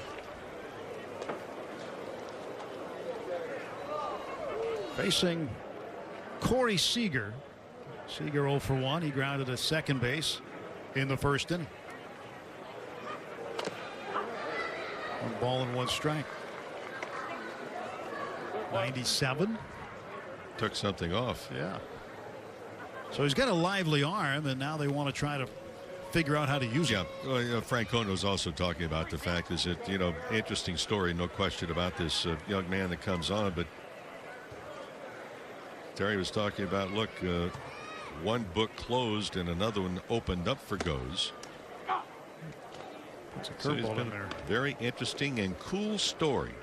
Facing Corey Seager. Seager 0 for 1. He grounded at second base in the first inning. 1 ball and 1 strike. 97. Took something off. Yeah. So he's got a lively arm, and now they want to try to figure out how to use it. Yeah, well, Francona was also talking about the fact is that, interesting story, no question about this young man that comes on, but Terry was talking about, look, one book closed and another one opened up for Goes. That's a curveball in there. Very interesting and cool story.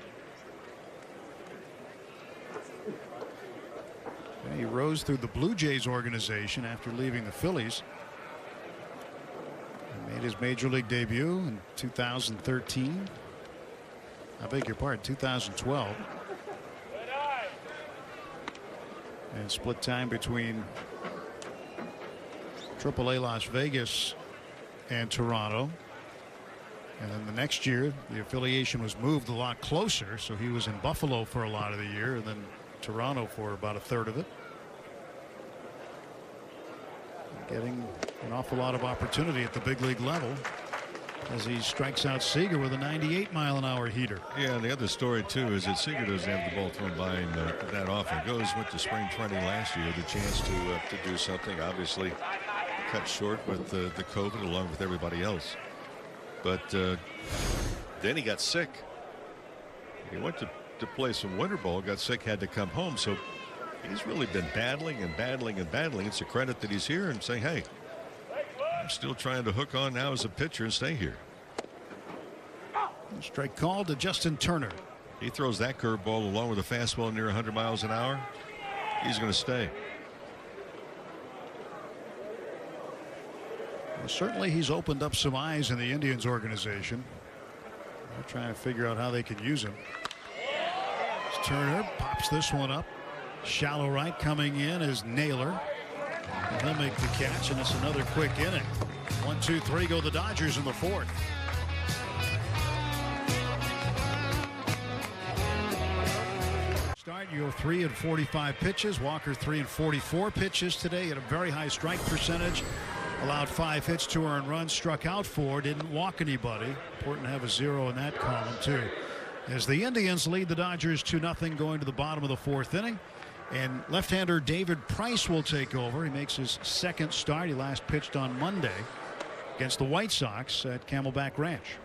And he rose through the Blue Jays organization after leaving the Phillies. He made his major league debut in 2013. I beg your pardon, 2012. And split time between AAA Las Vegas and Toronto. And then the next year, the affiliation was moved a lot closer, so he was in Buffalo for a lot of the year, and then Toronto for about a third of it. Getting an awful lot of opportunity at the big league level as he strikes out Seager with a 98-mile-an-hour heater. Yeah, and the other story, too, is that Seager doesn't have the ball thrown by him that often. Goes went to spring training last year, the chance to do something. Obviously, cut short with the COVID along with everybody else. But then he got sick. He went to play some winter ball, got sick, had to come home. So he's really been battling and battling and battling. It's a credit that he's here and saying, hey, I'm still trying to hook on now as a pitcher and stay here. Strike called to Justin Turner. He throws that curveball along with a fastball near 100 miles an hour. He's going to stay. Well, certainly he's opened up some eyes in the Indians organization. They're trying to figure out how they can use him. Turner pops this one up. Shallow right. Coming in is Naylor. And he'll make the catch, and it's another quick inning. 1, 2, 3 go the Dodgers in the 4th. Start, you go 3 and 45 pitches. Walker 3 and 44 pitches today at a very high strike percentage. allowed 5 hits, 2 earned runs, struck out 4, didn't walk anybody. Important to have a 0 in that column too. As the Indians lead the Dodgers 2-0 going to the bottom of the 4th inning. And left-hander David Price will take over. He makes his second start. He last pitched on Monday against the White Sox at Camelback Ranch.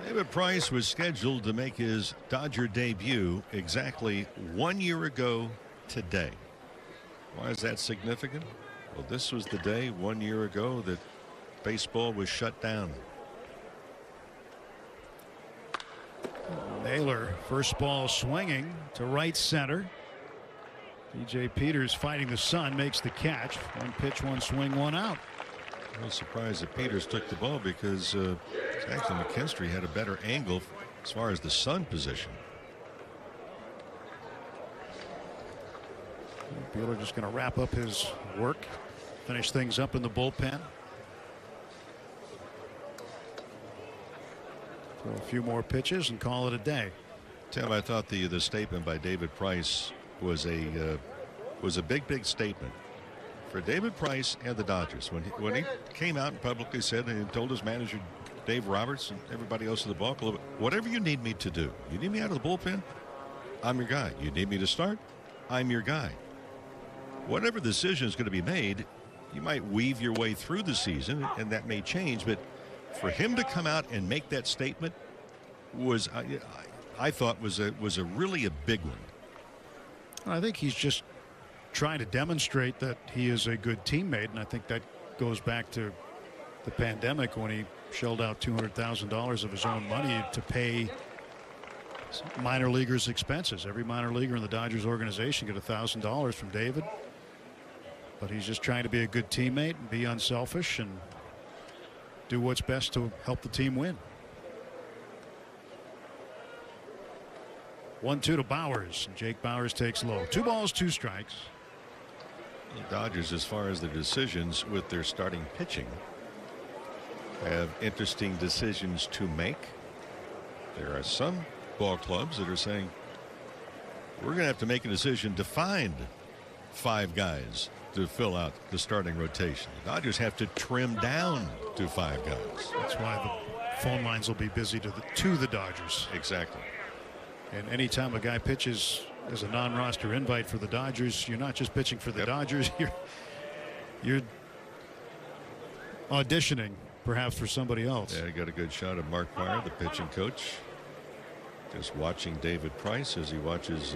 David Price was scheduled to make his Dodger debut exactly 1 year ago today. Why is that significant? Well, this was the day 1 year ago that baseball was shut down. Naylor, first ball swinging to right center. DJ Peters fighting the sun, makes the catch. 1 pitch, 1 swing, 1 out. I was surprised that Peters took the ball because actually McKinstry had a better angle as far as the sun position. Buehler just going to wrap up his work, finish things up in the bullpen. Throw a few more pitches and call it a day. Tim, I thought the statement by David Price was a big statement for David Price and the Dodgers when he came out and publicly said and told his manager Dave Roberts and everybody else in the ball club, whatever you need me to do, you need me out of the bullpen, I'm your guy. You need me to start, I'm your guy. Whatever decision is going to be made, you might weave your way through the season and that may change, but for him to come out and make that statement was I thought was a really a big one. I think he's just trying to demonstrate that he is a good teammate, and I think that goes back to the pandemic when he shelled out $200,000 of his own money to pay minor leaguers' expenses. Every minor leaguer in the Dodgers organization got $1,000 from David, but he's just trying to be a good teammate and be unselfish and do what's best to help the team win. 1-2 to Bowers. Jake Bowers takes low. 2 balls, 2 strikes. The Dodgers, as far as their decisions with their starting pitching, have interesting decisions to make. There are some ball clubs that are saying we're going to have to make a decision to find 5 guys to fill out the starting rotation. The Dodgers have to trim down to 5 guys. That's why the phone lines will be busy to the Dodgers. Exactly. And anytime a guy pitches as a non-roster invite for the Dodgers, you're not just pitching for the Dodgers, you're auditioning perhaps for somebody else. Yeah, I got a good shot of Mark Meyer, the pitching coach, just watching David Price as he watches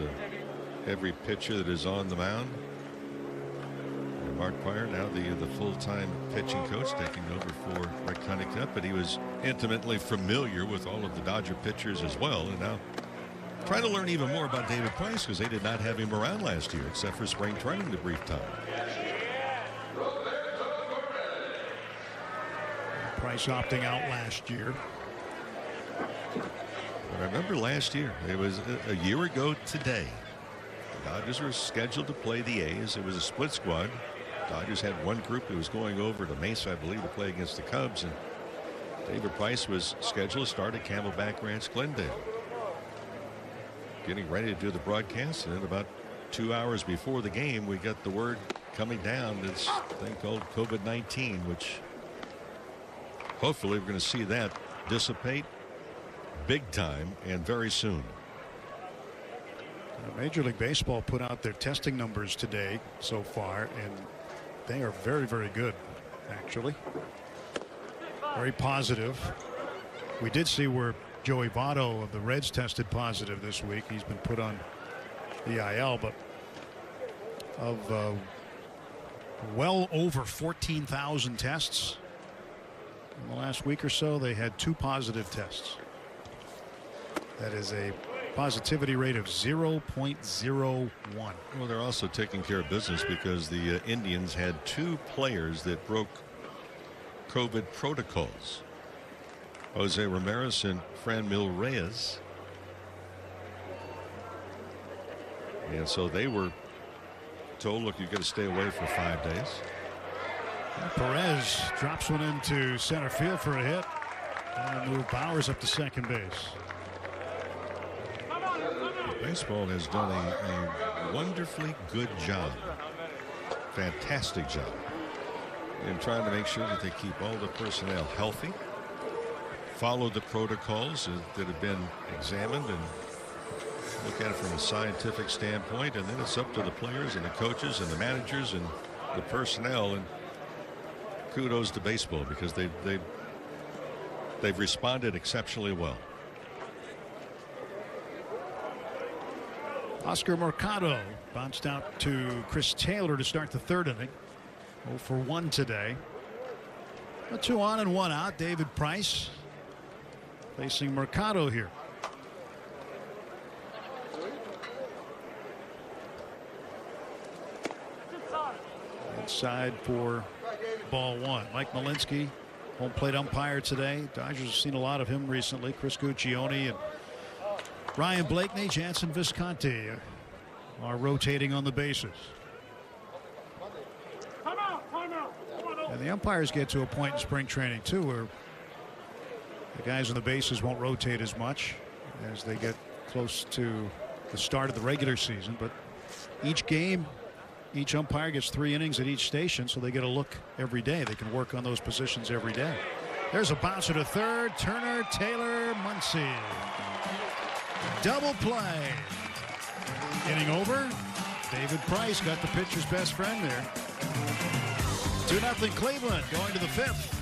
every pitcher that is on the mound. And Mark Meyer, now the full-time pitching coach, taking over for Rick Honeycutt, but he was intimately familiar with all of the Dodger pitchers as well, and now trying to learn even more about David Price because they did not have him around last year except for spring training the brief time. Price opting out last year. But I remember last year, it was a year ago today. The Dodgers were scheduled to play the A's. It was a split squad. Dodgers had one group that was going over to Mesa, I believe, to play against the Cubs, and David Price was scheduled to start at Camelback Ranch, Glendale. Getting ready to do the broadcast, and then about 2 hours before the game we got the word coming down, this thing called COVID-19, which hopefully we're going to see that dissipate big time and very soon. Major League Baseball put out their testing numbers today so far, and they are very good, actually. Very positive. We did see where Joey Votto of the Reds tested positive this week. He's been put on the IL, but of well over 14,000 tests in the last week or so, they had 2 positive tests. That is a positivity rate of 0.01. Well, they're also taking care of business because the Indians had 2 players that broke COVID protocols. Jose Ramirez and Franmil Reyes. And so they were told, look, you've got to stay away for 5 days. Perez drops one into center field for a hit. And move Bowers up to second base. Baseball has done a wonderfully good job. Fantastic job in trying to make sure that they keep all the personnel healthy, follow the protocols that have been examined, and look at it from a scientific standpoint. And then it's up to the players and the coaches and the managers and the personnel. And kudos to baseball, because they've responded exceptionally well. Oscar Mercado bounced out to Chris Taylor to start the third inning. 0 for 1 today. A 2 on and 1 out. David Price facing Mercado here. Inside for ball 1. Mike Malinsky, home plate umpire today. Dodgers have seen a lot of him recently. Chris Guccione and Ryan Blakeney, Jansen Visconti are rotating on the bases. And the umpires get to a point in spring training too where the guys on the bases won't rotate as much as they get close to the start of the regular season. But each game, each umpire gets 3 innings at each station, so they get a look every day. They can work on those positions every day. There's a bouncer to third. Turner, Taylor, Muncy. Double play. Inning over. David Price got the pitcher's best friend there. 2-0 Cleveland going to the 5th.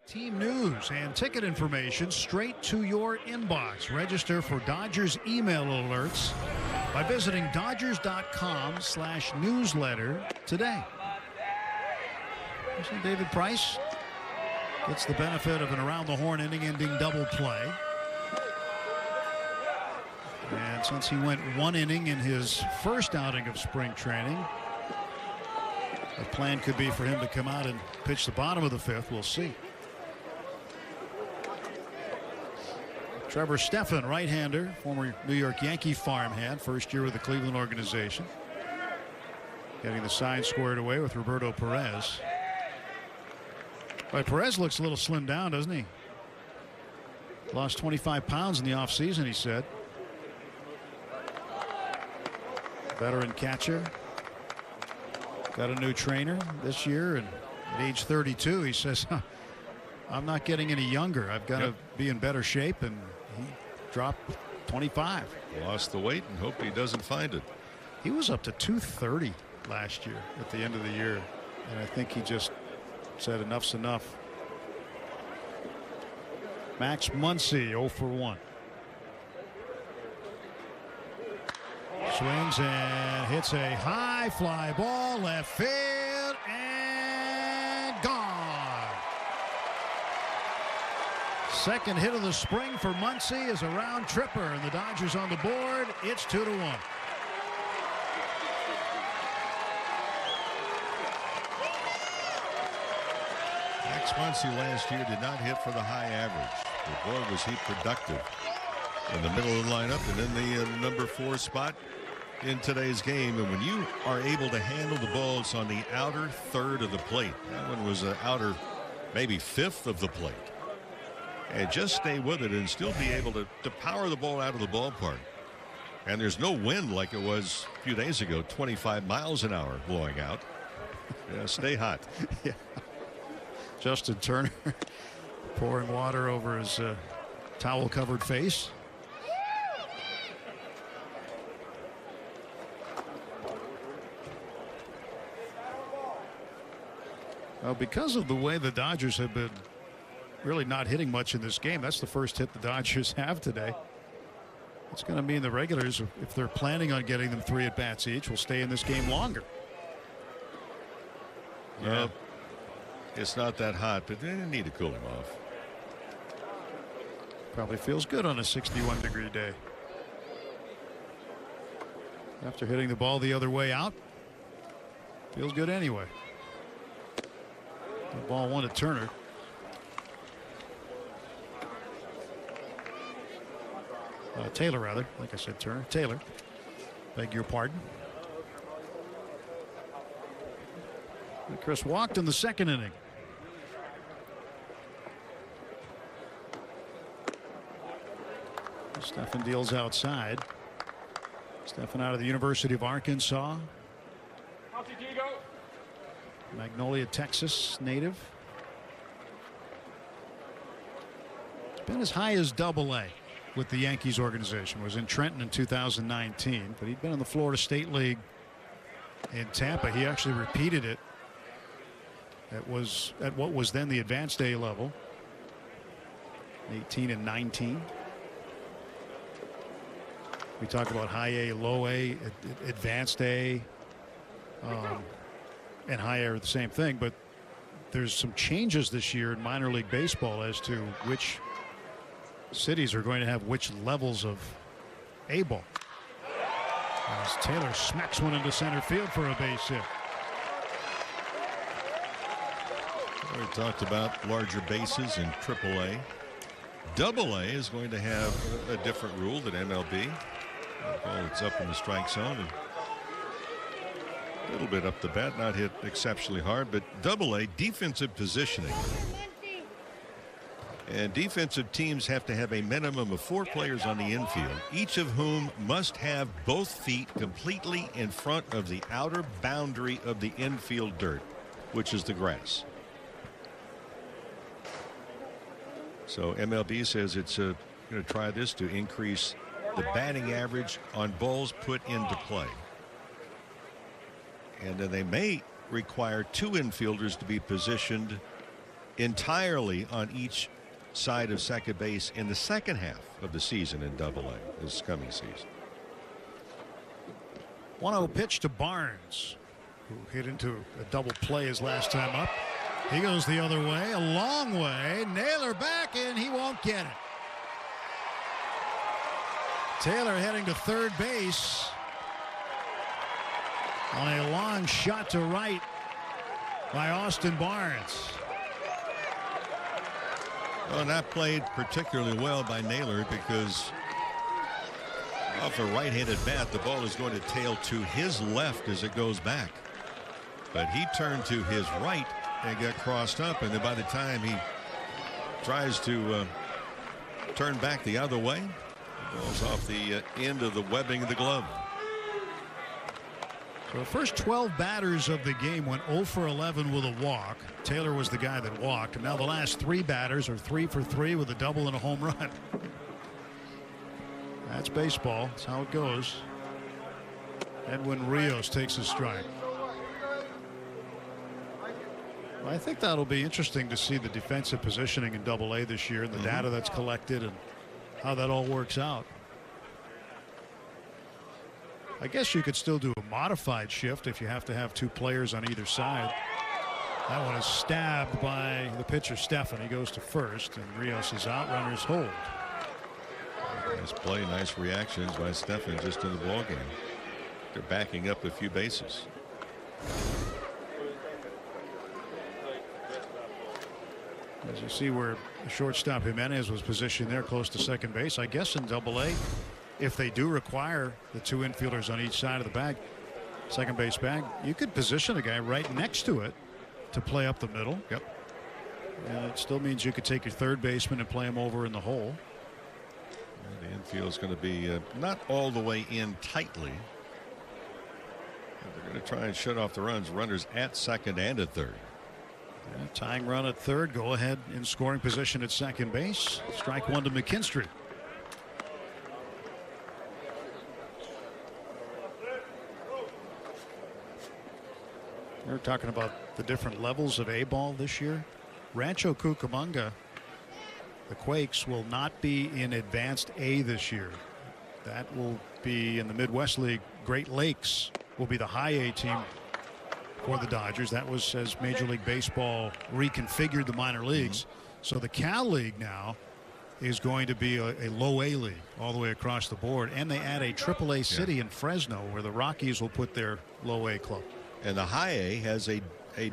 Team news and ticket information straight to your inbox. Register for Dodgers email alerts by visiting Dodgers.com/newsletter today. David Price gets the benefit of an around-the-horn inning-ending double play. And since he went 1 inning in his first outing of spring training, the plan could be for him to come out and pitch the bottom of the 5th. We'll see. Trevor Stephan, right-hander, former New York Yankee farmhand, first year with the Cleveland organization. Getting the sign squared away with Roberto Perez. But Perez looks a little slimmed down, doesn't he? Lost 25 pounds in the offseason, he said. Veteran catcher. Got a new trainer this year, and at age 32, he says, I'm not getting any younger. I've got to be in better shape, and he dropped 25. Lost the weight and hope he doesn't find it. He was up to 230 last year at the end of the year, and I think he just said enough's enough. Max Muncy 0 for 1. Swings and hits a high fly ball left field and gone. Second hit of the spring for Muncy is a round tripper, and the Dodgers on the board. It's 2-1. Max Muncy last year did not hit for the high average, but boy was he productive in the middle of the lineup and in the number 4 spot in today's game. And when you are able to handle the balls on the outer third of the plate, that one was an outer maybe 5th of the plate, and just stay with it and still be able to power the ball out of the ballpark. And there's no wind like it was a few days ago, 25 miles an hour blowing out. Yeah, stay hot. Yeah. Justin Turner pouring water over his towel covered face. Well, because of the way the Dodgers have been really not hitting much in this game, that's the first hit the Dodgers have today. It's going to mean the regulars, if they're planning on getting them 3 at-bats each, will stay in this game longer. Yeah. It's not that hot, but they need to cool him off. Probably feels good on a 61-degree day. After hitting the ball the other way out, feels good anyway. The ball 1 to Turner. Taylor, rather. Like I said, Turner. Taylor. Beg your pardon. And Chris walked in the second inning. Stephan deals outside. Stephan out of the University of Arkansas. Magnolia, Texas native. It's been as high as Double-A with the Yankees organization. Was in Trenton in 2019, but he'd been in the Florida State League in Tampa. He actually repeated it. That was at what was then the advanced A level. 18 and 19. We talk about high A, low A, advanced A, and high A are the same thing, but there's some changes this year in minor league baseball as to which cities are going to have which levels of A ball. As Taylor smacks one into center field for a base hit. We talked about larger bases in Triple-A. Double-A is going to have a different rule than MLB. Well, it's up in the strike zone and a little bit up the bat, not hit exceptionally hard, but Double-A defensive positioning. And defensive teams have to have a minimum of 4 players on the infield, each of whom must have both feet completely in front of the outer boundary of the infield dirt, which is the grass. So MLB says it's going to try this to increase the batting average on balls put into play. And then they may require 2 infielders to be positioned entirely on each side of second base in the second half of the season in Double-A this coming season. 1-0 pitch to Barnes, who hit into a double play his last time up. He goes the other way, a long way. Naylor back, and he won't get it. Taylor heading to third base on a long shot to right by Austin Barnes. Well, not played particularly well by Naylor, because off a right-handed bat, the ball is going to tail to his left as it goes back. But he turned to his right and got crossed up, and then by the time he tries to turn back the other way, the ball's off the end of the webbing of the glove. So the first 12 batters of the game went 0 for 11 with a walk. Taylor was the guy that walked, and now the last 3 batters are 3 for 3 with a double and a home run. That's baseball. That's how it goes. Edwin Rios takes a strike. I think that'll be interesting to see the defensive positioning in Double-A this year and the data that's collected and how that all works out. I guess you could still do a modified shift if you have to have 2 players on either side. That one is stabbed by the pitcher Stephan. He goes to first, and Rios' out. Runners hold. Nice play, nice reactions by Stephan just in the ball game. They're backing up a few bases. As you see where shortstop Jimenez was positioned there close to second base. I guess in Double-A, if they do require the 2 infielders on each side of the bag, second base bag, you could position a guy right next to it to play up the middle. Yep. And it still means you could take your third baseman and play him over in the hole. And the infield is going to be not all the way in tightly. They're going to try and shut off the runners at second and at third. Yeah, tying run at third. Go ahead in scoring position at second base. Strike 1 to McKinstry. We're talking about the different levels of A ball this year. Rancho Cucamonga, the Quakes, will not be in advanced A this year. That will be in the Midwest League. Great Lakes will be the high A team for the Dodgers. That was as Major League Baseball reconfigured the minor leagues. So the Cal League now is going to be a low A league all the way across the board. And they add a AAA city in Fresno where the Rockies will put their low A club. And the high A has a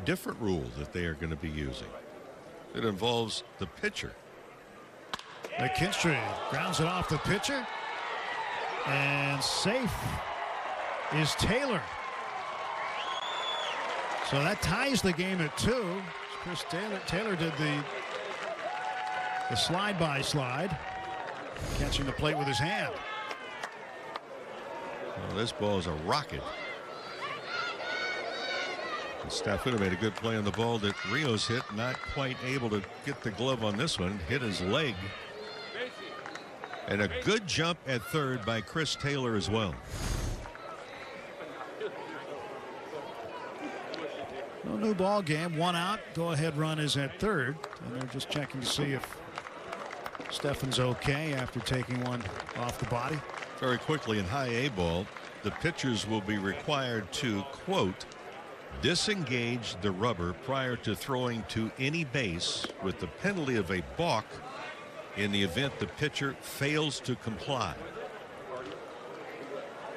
different rule that they are going to be using. It involves the pitcher. McKinstry grounds it off the pitcher. And safe is Taylor. So that ties the game at 2. Chris Taylor did the slide-by-slide, catching the plate with his hand. Well, this ball is a rocket. Stafford made a good play on the ball that Rios hit, not quite able to get the glove on this one, hit his leg. And a good jump at third by Chris Taylor as well. No new ball game, 1 out. Go ahead run is at third, and they're just checking to see if Stephan's okay after taking one off the body. Very quickly in high A ball, the pitchers will be required to, quote, disengage the rubber prior to throwing to any base with the penalty of a balk in the event the pitcher fails to comply.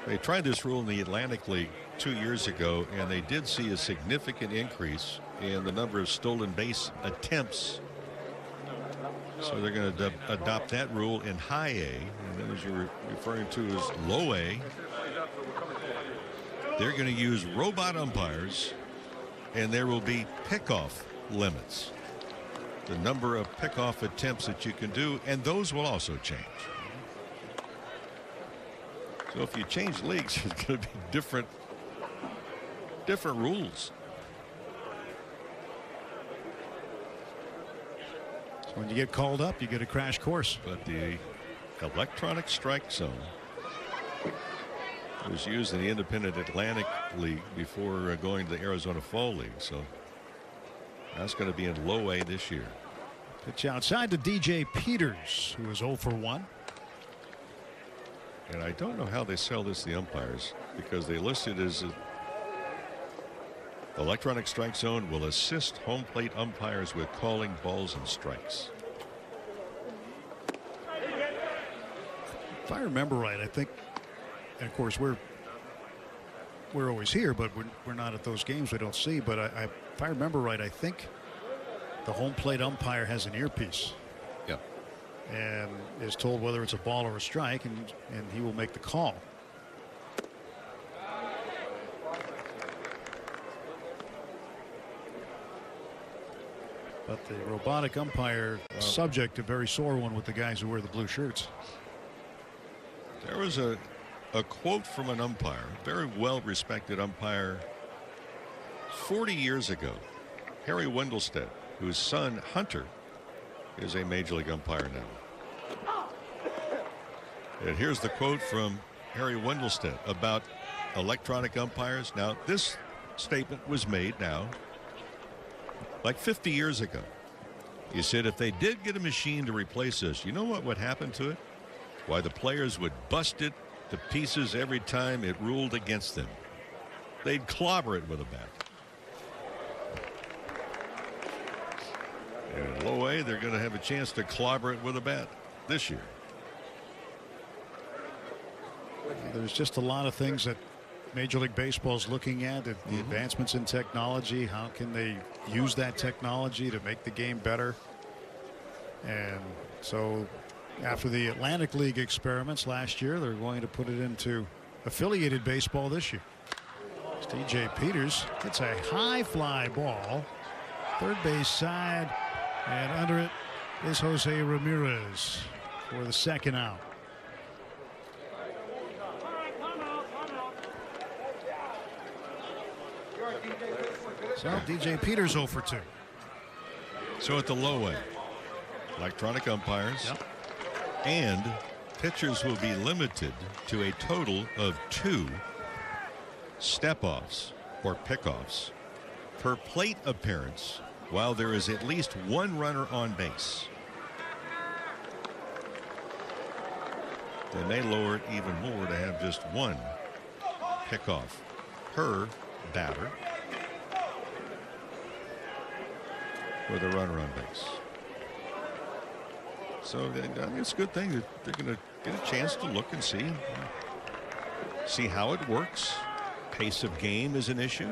They tried this rule in the Atlantic League 2 years ago, and they did see a significant increase in the number of stolen base attempts. So they're going to adopt that rule in high A, and then as you're referring to as low A, they're going to use robot umpires, and there will be pickoff limits. The number of pickoff attempts that you can do, and those will also change. So if you change leagues, it's going to be different rules. So when you get called up, you get a crash course. But the electronic strike zone was used in the Independent Atlantic League before going to the Arizona Fall League. So that's going to be in low A this year. Pitch outside to DJ Peters, who is 0 for 1. And I don't know how they sell this to the umpires, because they listed as electronic strike zone will assist home plate umpires with calling balls and strikes. If I remember right, I think, and of course we're always here, but we're not at those games. We don't see. But if I remember right, I think the home plate umpire has an earpiece. Yeah. And is told whether it's a ball or a strike, and he will make the call. But the robotic umpire subject, a very sore one with the guys who wear the blue shirts. There was a quote from an umpire, very well respected umpire, 40 years ago, Harry Wendelstedt, whose son Hunter is a major league umpire now. And here's the quote from Harry Wendelstedt about electronic umpires. Now, this statement was made now like 50 years ago. He said if they did get a machine to replace this, you know what would happen to it? Why, the players would bust it to pieces every time it ruled against them. They'd clobber it with a bat. And in low A, they're going to have a chance to clobber it with a bat this year. There's just a lot of things that Major League Baseball is looking at. The advancements in technology. How can they use that technology to make the game better? And so after the Atlantic League experiments last year, they're going to put it into affiliated baseball this year. It's DJ Peters hits a high fly ball, third base side, and under it is Jose Ramirez for the second out. So DJ Peters 0 for 2. So at the low A, electronic umpires. Yep. And pitchers will be limited to a total of 2 step-offs or pickoffs per plate appearance while there is at least 1 runner on base. They may lower it even more to have just 1 pickoff per batter with a runner on base. So it's a good thing that they're going to get a chance to look and see how it works. Pace of game is an issue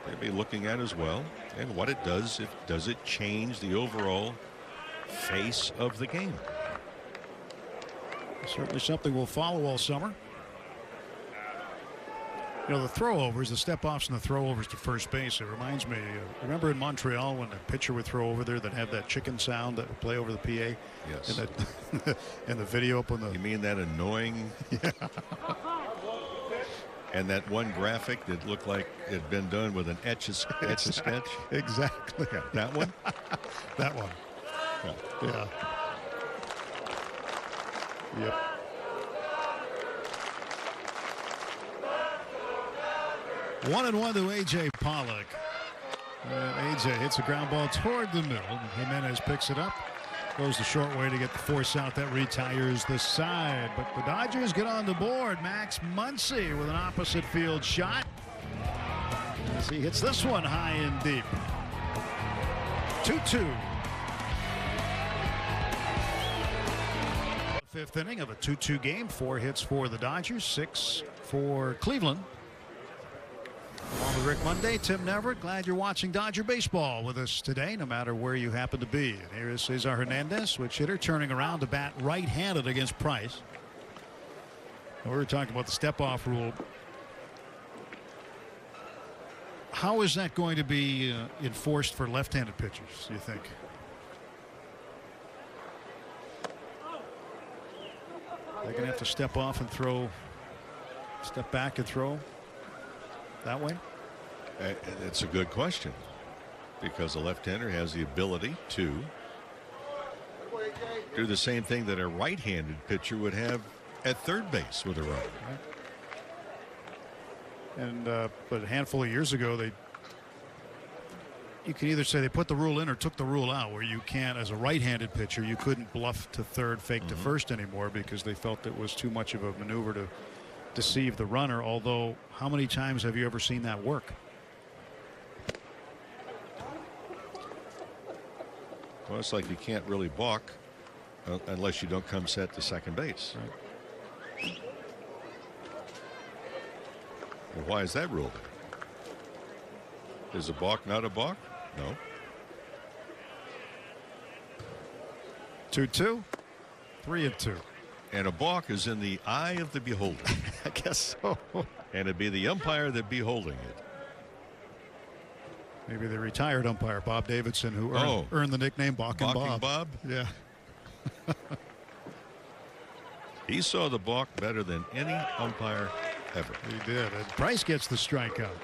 they'll be looking at as well, and what it does. Does it change the overall face of the game? Certainly something we'll follow all summer. You know, the throwovers, the step-offs and the throwovers to first base, it reminds me, remember in Montreal when the pitcher would throw over there that have that chicken sound that would play over the PA? Yes. And the video up on the... You mean that annoying... Yeah. And that one graphic that looked like it had been done with an etch-a-sketch. Exactly. Yeah, that one? That one. Yeah. Yep. One and one to A.J. Pollock. A.J. hits a ground ball toward the middle. Jimenez picks it up. Goes the short way to get the force out that retires the side. But the Dodgers get on the board. Max Muncy with an opposite field shot. As he hits this one high and deep. 2-2. Fifth inning of a 2-2 game. 4 hits for the Dodgers, 6 for Cleveland. Along with Rick Monday, Tim Neverett, glad you're watching Dodger baseball with us today, no matter where you happen to be. And here is Cesar Hernandez, switch hitter, turning around to bat right-handed against Price. And we were talking about the step-off rule. How is that going to be enforced for left-handed pitchers, do you think? They're going to have to step off and throw, step back and throw that way? It's a good question, because a left-hander has the ability to do the same thing that a right-handed pitcher would have at third base with a right. And but a handful of years ago, you can either say they put the rule in or took the rule out, where you can't, as a right-handed pitcher, you couldn't bluff to third, fake to first anymore, because they felt it was too much of a maneuver to deceive the runner. Although, how many times have you ever seen that work? Well, it's like you can't really balk unless you don't come set to second base. Right. Well, why is that rule there? Is a balk not a balk? No. 2-2, 3-2. And a balk is in the eye of the beholder. I guess so. And it'd be the umpire that'd be holding it. Maybe the retired umpire, Bob Davidson, who earned the nickname Balkin' Bob. Bob? Yeah. He saw the balk better than any umpire ever. He did. And Price gets the strikeout.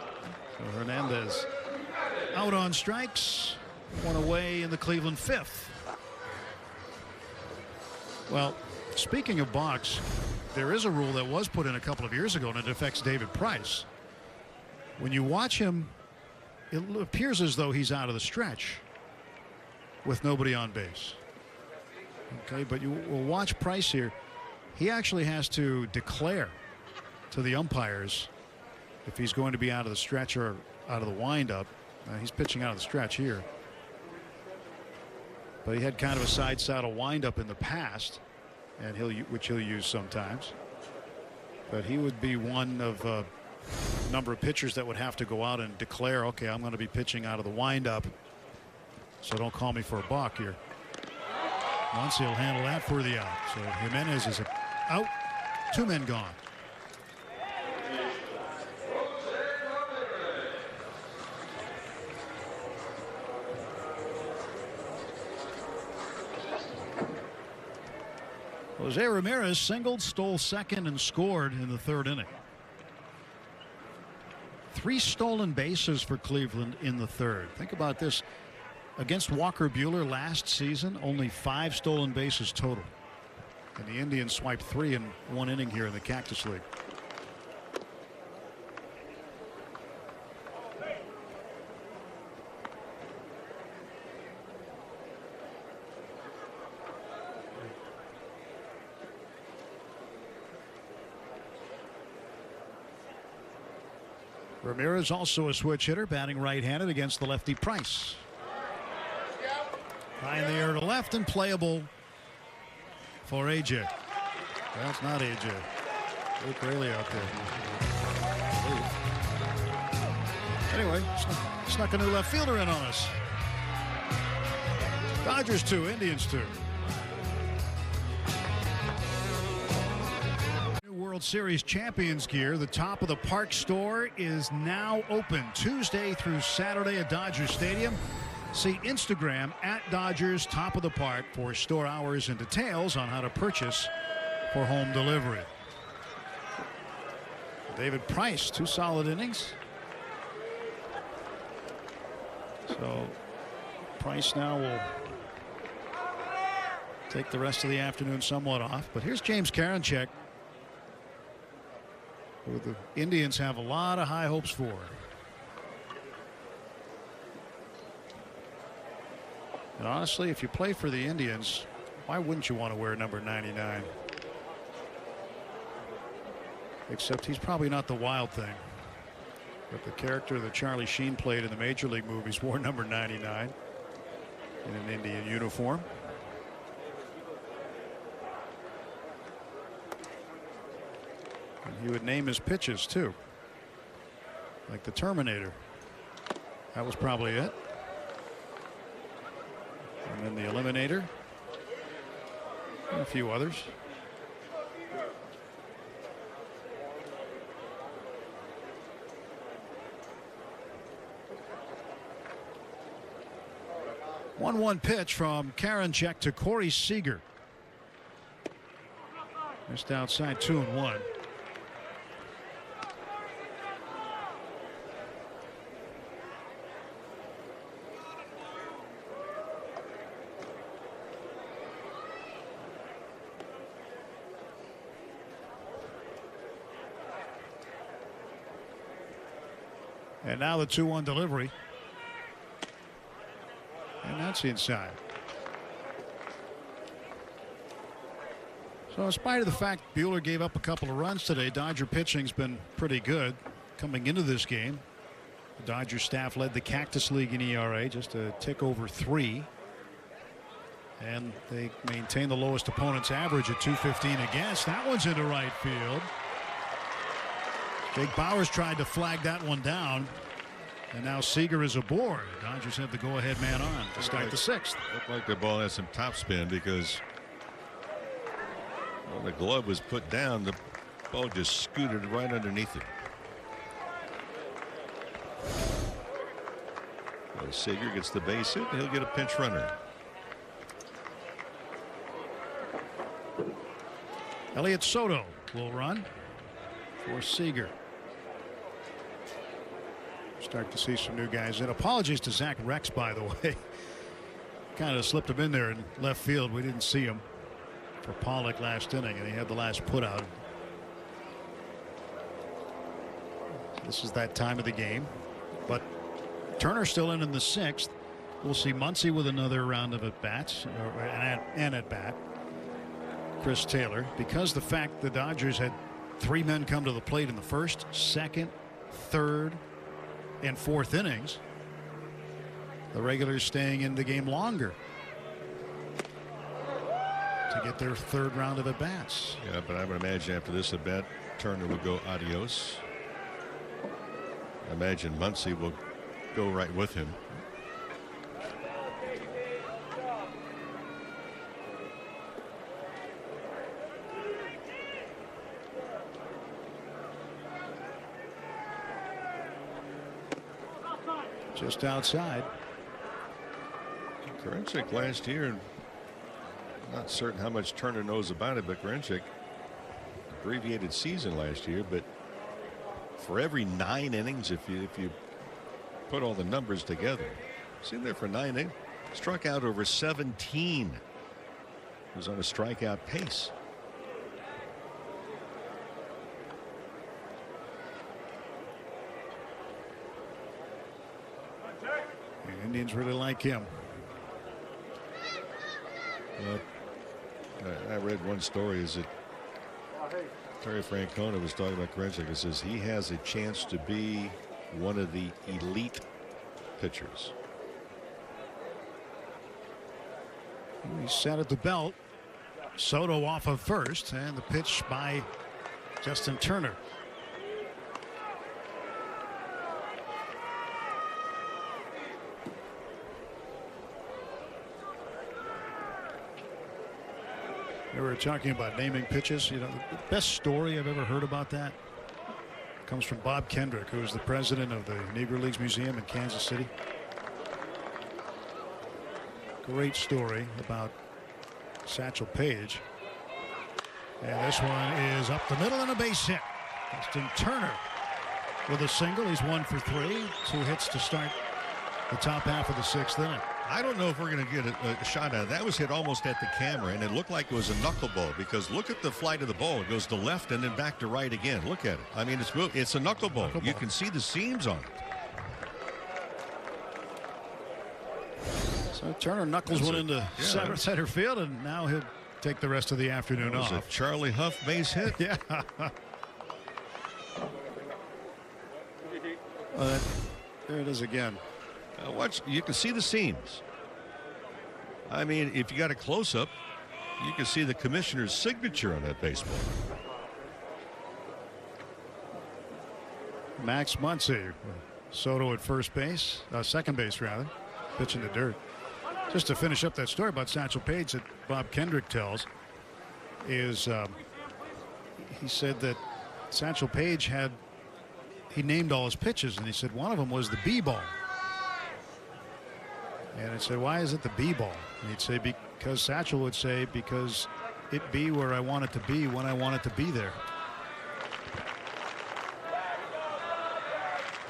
So Hernandez out on strikes. One away in the Cleveland fifth. Well, speaking of balks, there is a rule that was put in a couple of years ago, and it affects David Price. When you watch him, it appears as though he's out of the stretch with nobody on base. Okay, but you will watch Price here. He actually has to declare to the umpires if he's going to be out of the stretch or out of the windup. He's pitching out of the stretch here. But he had kind of a side saddle windup in the past, and which he'll use sometimes. But he would be one of a number of pitchers that would have to go out and declare, okay, I'm going to be pitching out of the windup, so don't call me for a balk here. Once he'll handle that for the out. So Jimenez is out. 2 men gone. Jose Ramirez singled, stole second, and scored in the third inning. 3 stolen bases for Cleveland in the third. Think about this. Against Walker Buehler last season, only 5 stolen bases total. And the Indians swiped 3 in 1 inning here in the Cactus League. Ramirez also a switch hitter, batting right-handed against the lefty Price. High in the air to left and playable for A.J. That's not A.J. Luke Raley out there. Anyway, snuck a new left fielder in on us. Dodgers 2, Indians 2. World Series champions gear. The Top of the Park store is now open Tuesday through Saturday at Dodger Stadium. See Instagram at Dodgers Top of the Park for store hours and details on how to purchase for home delivery. David Price, 2 solid innings. So Price now will take the rest of the afternoon somewhat off. But here's James Karinchak, who the Indians have a lot of high hopes for. And honestly, if you play for the Indians, why wouldn't you want to wear number 99? Except he's probably not the Wild Thing. But the character that Charlie Sheen played in the Major League movies wore number 99 in an Indian uniform. And he would name his pitches too, like the Terminator. That was probably it. And then the Eliminator and a few others. One pitch from Karinchak to Corey Seager. Missed outside, 2-1. And now the 2-1 delivery. And that's inside. So in spite of the fact Buehler gave up a couple of runs today, Dodger pitching's been pretty good coming into this game. The Dodger staff led the Cactus League in ERA, just a tick over 3. And they maintain the lowest opponent's average at .215 against. That one's into right field. Jake Bauers tried to flag that one down. And now Seager is aboard. Dodgers have the go-ahead man on to start the 6th. Looked like the ball had some topspin because when the glove was put down, the ball just scooted right underneath it. So Seager gets the base hit, and he'll get a pinch runner. Elliot Soto will run for Seager. Start to see some new guys. And apologies to Zach Rex, by the way. Kind of slipped him in there in left field. We didn't see him for Pollock last inning, and he had the last put out. This is that time of the game. But Turner still in the 6th. We'll see Muncy with another round of at-bats, and at-bat. Chris Taylor. Because the fact the Dodgers had 3 men come to the plate in the 1st, 2nd, 3rd, and 4th innings, the regulars staying in the game longer to get their 3rd round of at-bats. Yeah, but I would imagine after this at-bat, Turner will go adios. I imagine Muncy will go right with him. Just outside. Karinchak last year, not certain how much Turner knows about it, but Karinchak, abbreviated season last year, but for every 9 innings, if you put all the numbers together, see there for 9 innings, struck out over 17. Was on a strikeout pace. The Indians really like him. I read one story is that Terry Francona was talking about Karinchak. It says he has a chance to be one of the elite pitchers. He's set at the belt. Soto off of first, and the pitch by Justin Turner. We were talking about naming pitches. You know, the best story I've ever heard about that comes from Bob Kendrick, who is the president of the Negro Leagues Museum in Kansas City. Great story about Satchel Paige. And this one is up the middle and a base hit. Justin Turner with a single. He's 1 for 3. 2 hits to start the top half of the 6th inning. I don't know if we're going to get a shot at it. That was hit almost at the camera, and it looked like it was a knuckleball because look at the flight of the ball. It goes to left and then back to right again. Look at it. I mean, it's a knuckleball. You can see the seams on it. So Turner knuckles one into center field, and now he'll take the rest of the afternoon off. A Charlie Huff base hit. Yeah. There it is again. Watch, you can see the seams. I mean, if you got a close-up, you can see the commissioner's signature on that baseball. Max Muncy, Soto at first base, second base rather, pitching the dirt. Just to finish up that story about Satchel Paige that Bob Kendrick tells is he said that Satchel Paige he named all his pitches, and he said one of them was the B-ball. And it said, why is it the B-ball? And he'd say, because Satchel would say, because it be where I want it to be when I want it to be there.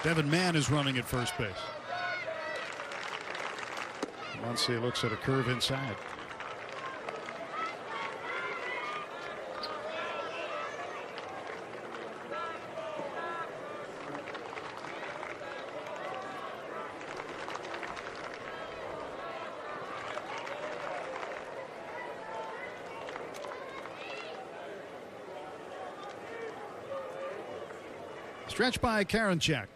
Devin Mann is running at first base. Muncy looks at a curve inside. Stretch by Karinchak.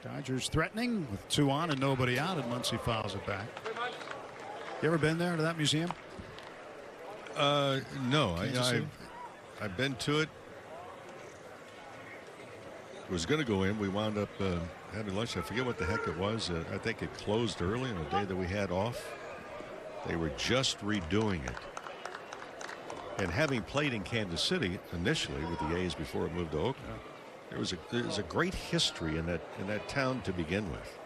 Dodgers threatening with 2 on and nobody out, and Muncy fouls it back. You ever been there to that museum? No, I've been to it. Was going to go in. We wound up having lunch. I forget what the heck it was. I think it closed early on the day that we had off. They were just redoing it. And having played in Kansas City initially with the A's before it moved to Oakland, there was a great history in that town to begin with.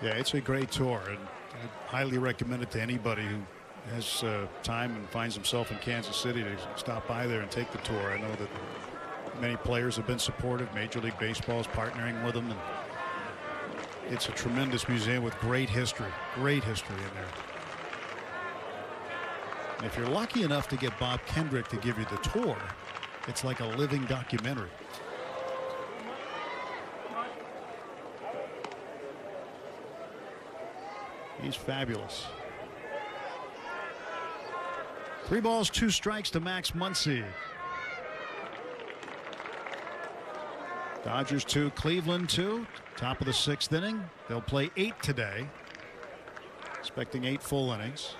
Yeah, it's a great tour, and I highly recommend it to anybody who has time and finds himself in Kansas City to stop by there and take the tour. I know that many players have been supportive. Major League Baseball is partnering with them, and it's a tremendous museum with great history in there. And if you're lucky enough to get Bob Kendrick to give you the tour, it's like a living documentary. He's fabulous. 3 balls, 2 strikes to Max Muncy. Dodgers 2, Cleveland 2. Top of the 6th inning. They'll play 8 today. Expecting 8 full innings.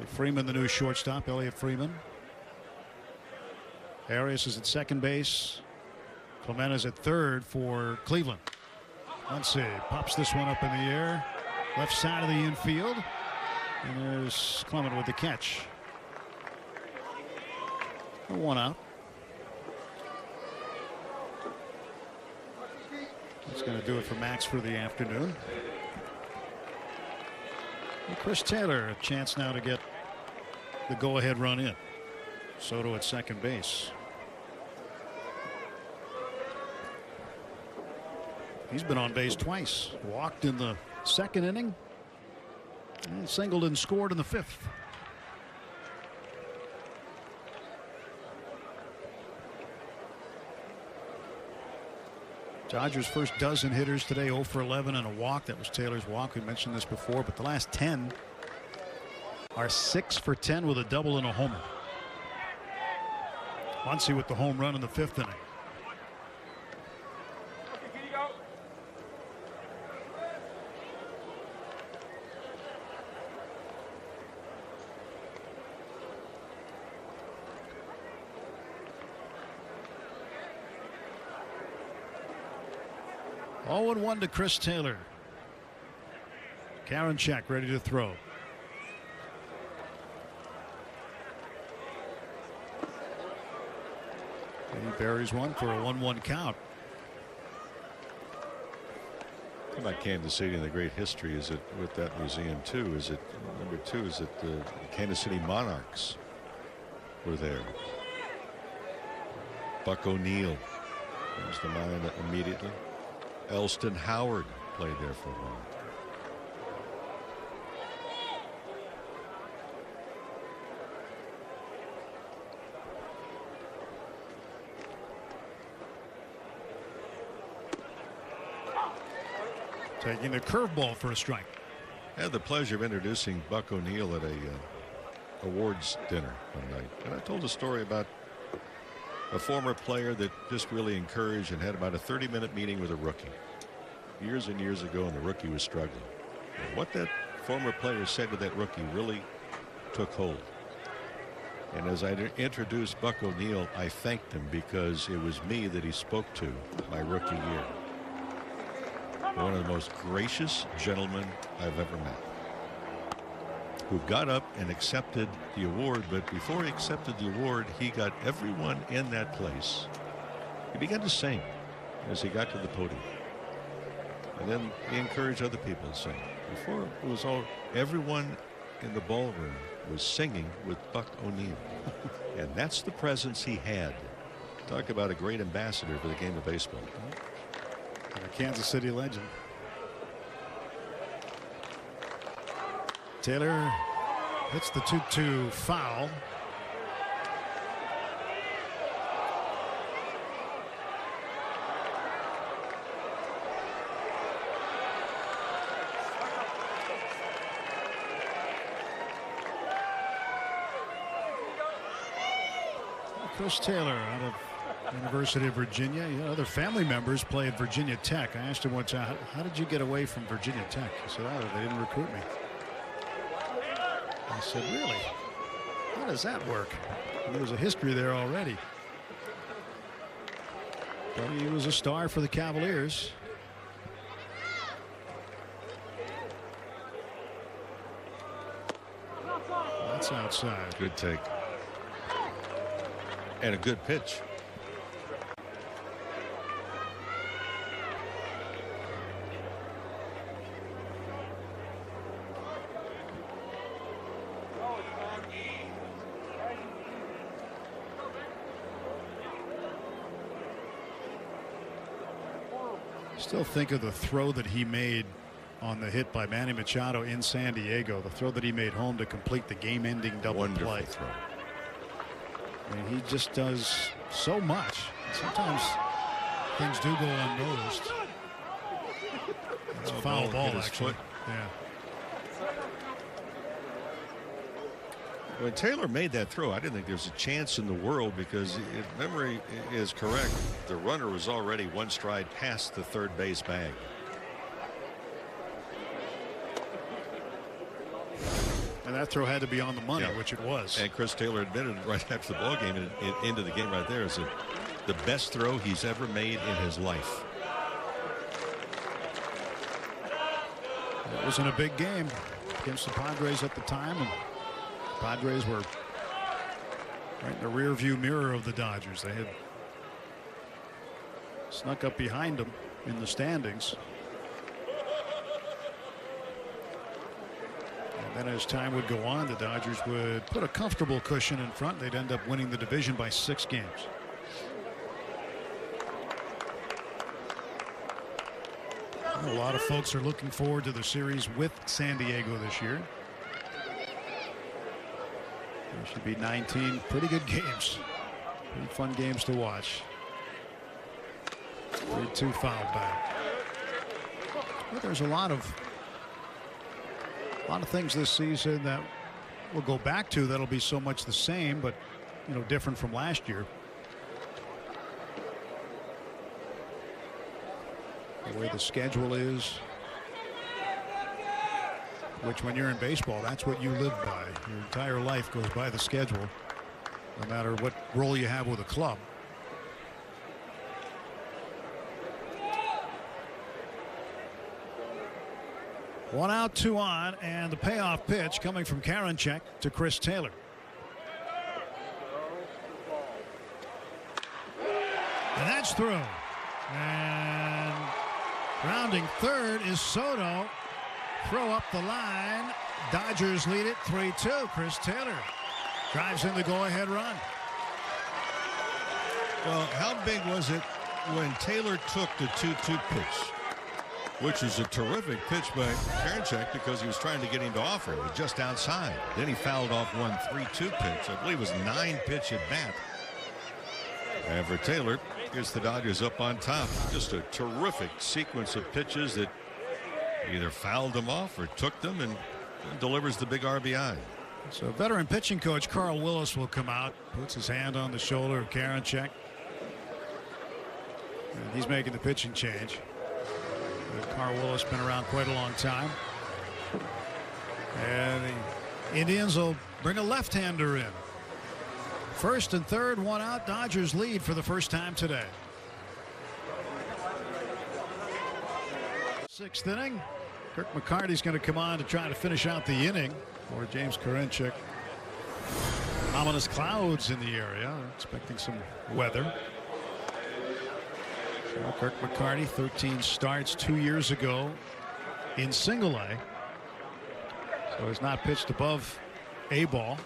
Freeman, the new shortstop, Elliott Freeman. Arias is at second base. Clement is at third for Cleveland. Muncy pops this one up in the air. Left side of the infield. And there's Clement with the catch. 1 out. That's going to do it for Max for the afternoon. And Chris Taylor, a chance now to get the go-ahead run in. Soto at second base. He's been on base twice. Walked in the 2nd inning. And singled and scored in the 5th. Dodgers' first dozen hitters today, 0 for 11 and a walk. That was Taylor's walk. We mentioned this before, but the last 10 are 6 for 10 with a double and a homer. Muncy with the home run in the 5th inning. Oh, 0-1 to Chris Taylor. Karinchak ready to throw. And he buries one for a 1-1 count. About Kansas City and the great history is it with that museum too. Is it number 2? Is it the Kansas City Monarchs were there? Buck O'Neil comes to mind immediately. Elston Howard played there for a while. Taking the curveball for a strike. I had the pleasure of introducing Buck O'Neil at a awards dinner one night, and I told a story about a former player that just really encouraged and had about a 30-minute meeting with a rookie years and years ago, and the rookie was struggling. And what that former player said to that rookie really took hold. And as I introduced Buck O'Neil, I thanked him because it was me that he spoke to my rookie year. One of the most gracious gentlemen I've ever met, who got up and accepted the award. But before he accepted the award, he got everyone in that place. He began to sing as he got to the podium. And then he encouraged other people to sing. Before it was all, everyone in the ballroom was singing with Buck O'Neil. And that's the presence he had. Talk about a great ambassador for the game of baseball. A Kansas City legend. Taylor hits the 2-2 foul. Chris Taylor out of University of Virginia. Other family members play at Virginia Tech. I asked him one time, how did you get away from Virginia Tech? He said, oh, they didn't recruit me. I said, really? How does that work? And there was a history there already. But he was a star for the Cavaliers. That's outside. Good take. And a good pitch. Still think of the throw that he made on the hit by Manny Machado in San Diego. The throw that he made home to complete the game-ending double Wonderful play. Throw. I mean, he just does so much. Sometimes things do go unnoticed. It's a foul ball, actually. Yeah. When Taylor made that throw, I didn't think there was a chance in the world because, if memory is correct, the runner was already one stride past the third base bag. And that throw had to be on the money, which it was. And Chris Taylor admitted right after the ball game and into the game right there is the best throw he's ever made in his life. It wasn't a big game against the Padres at the time, and the Padres were right in the rear view mirror of the Dodgers. They had snuck up behind them in the standings. And then as time would go on, the Dodgers would put a comfortable cushion in front. They'd end up winning the division by 6 games. A lot of folks are looking forward to the series with San Diego this year. There should be 19 pretty good games. Pretty fun games to watch. 3-2 foul back. But there's a lot of things this season that we'll go back to that'll be so much the same, but different from last year. The way the schedule is, which when you're in baseball, that's what you live by. Your entire life goes by the schedule, no matter what role you have with a club. One out, 2 on, and the payoff pitch coming from Karinchak to Chris Taylor. And that's through. And Rounding third is Soto. Throw up the line. Dodgers lead it 3-2. Chris Taylor drives in the go-ahead run. Well, how big was it when Taylor took the 2-2 pitch, which is a terrific pitch by Karinchak because he was trying to get him to offer it just outside. Then he fouled off one 3-2 pitch. I believe it was 9-pitch at bat. And for Taylor, gets the Dodgers up on top. Just a terrific sequence of pitches that either fouled them off or took them and delivers the big RBI. So veteran pitching coach Carl Willis will come out, puts his hand on the shoulder of Karinchak. And he's making the pitching change. Carl Willis been around quite a long time. And the Indians will bring a left-hander in. First and third, one out. Dodgers lead for the first time today. Sixth inning. Kirk McCarty's going to come on to try to finish out the inning for James Karinchak. Ominous clouds in the area. Expecting some weather. So Kirk McCarty, 13 starts 2 years ago in single A. So has not pitched above A ball.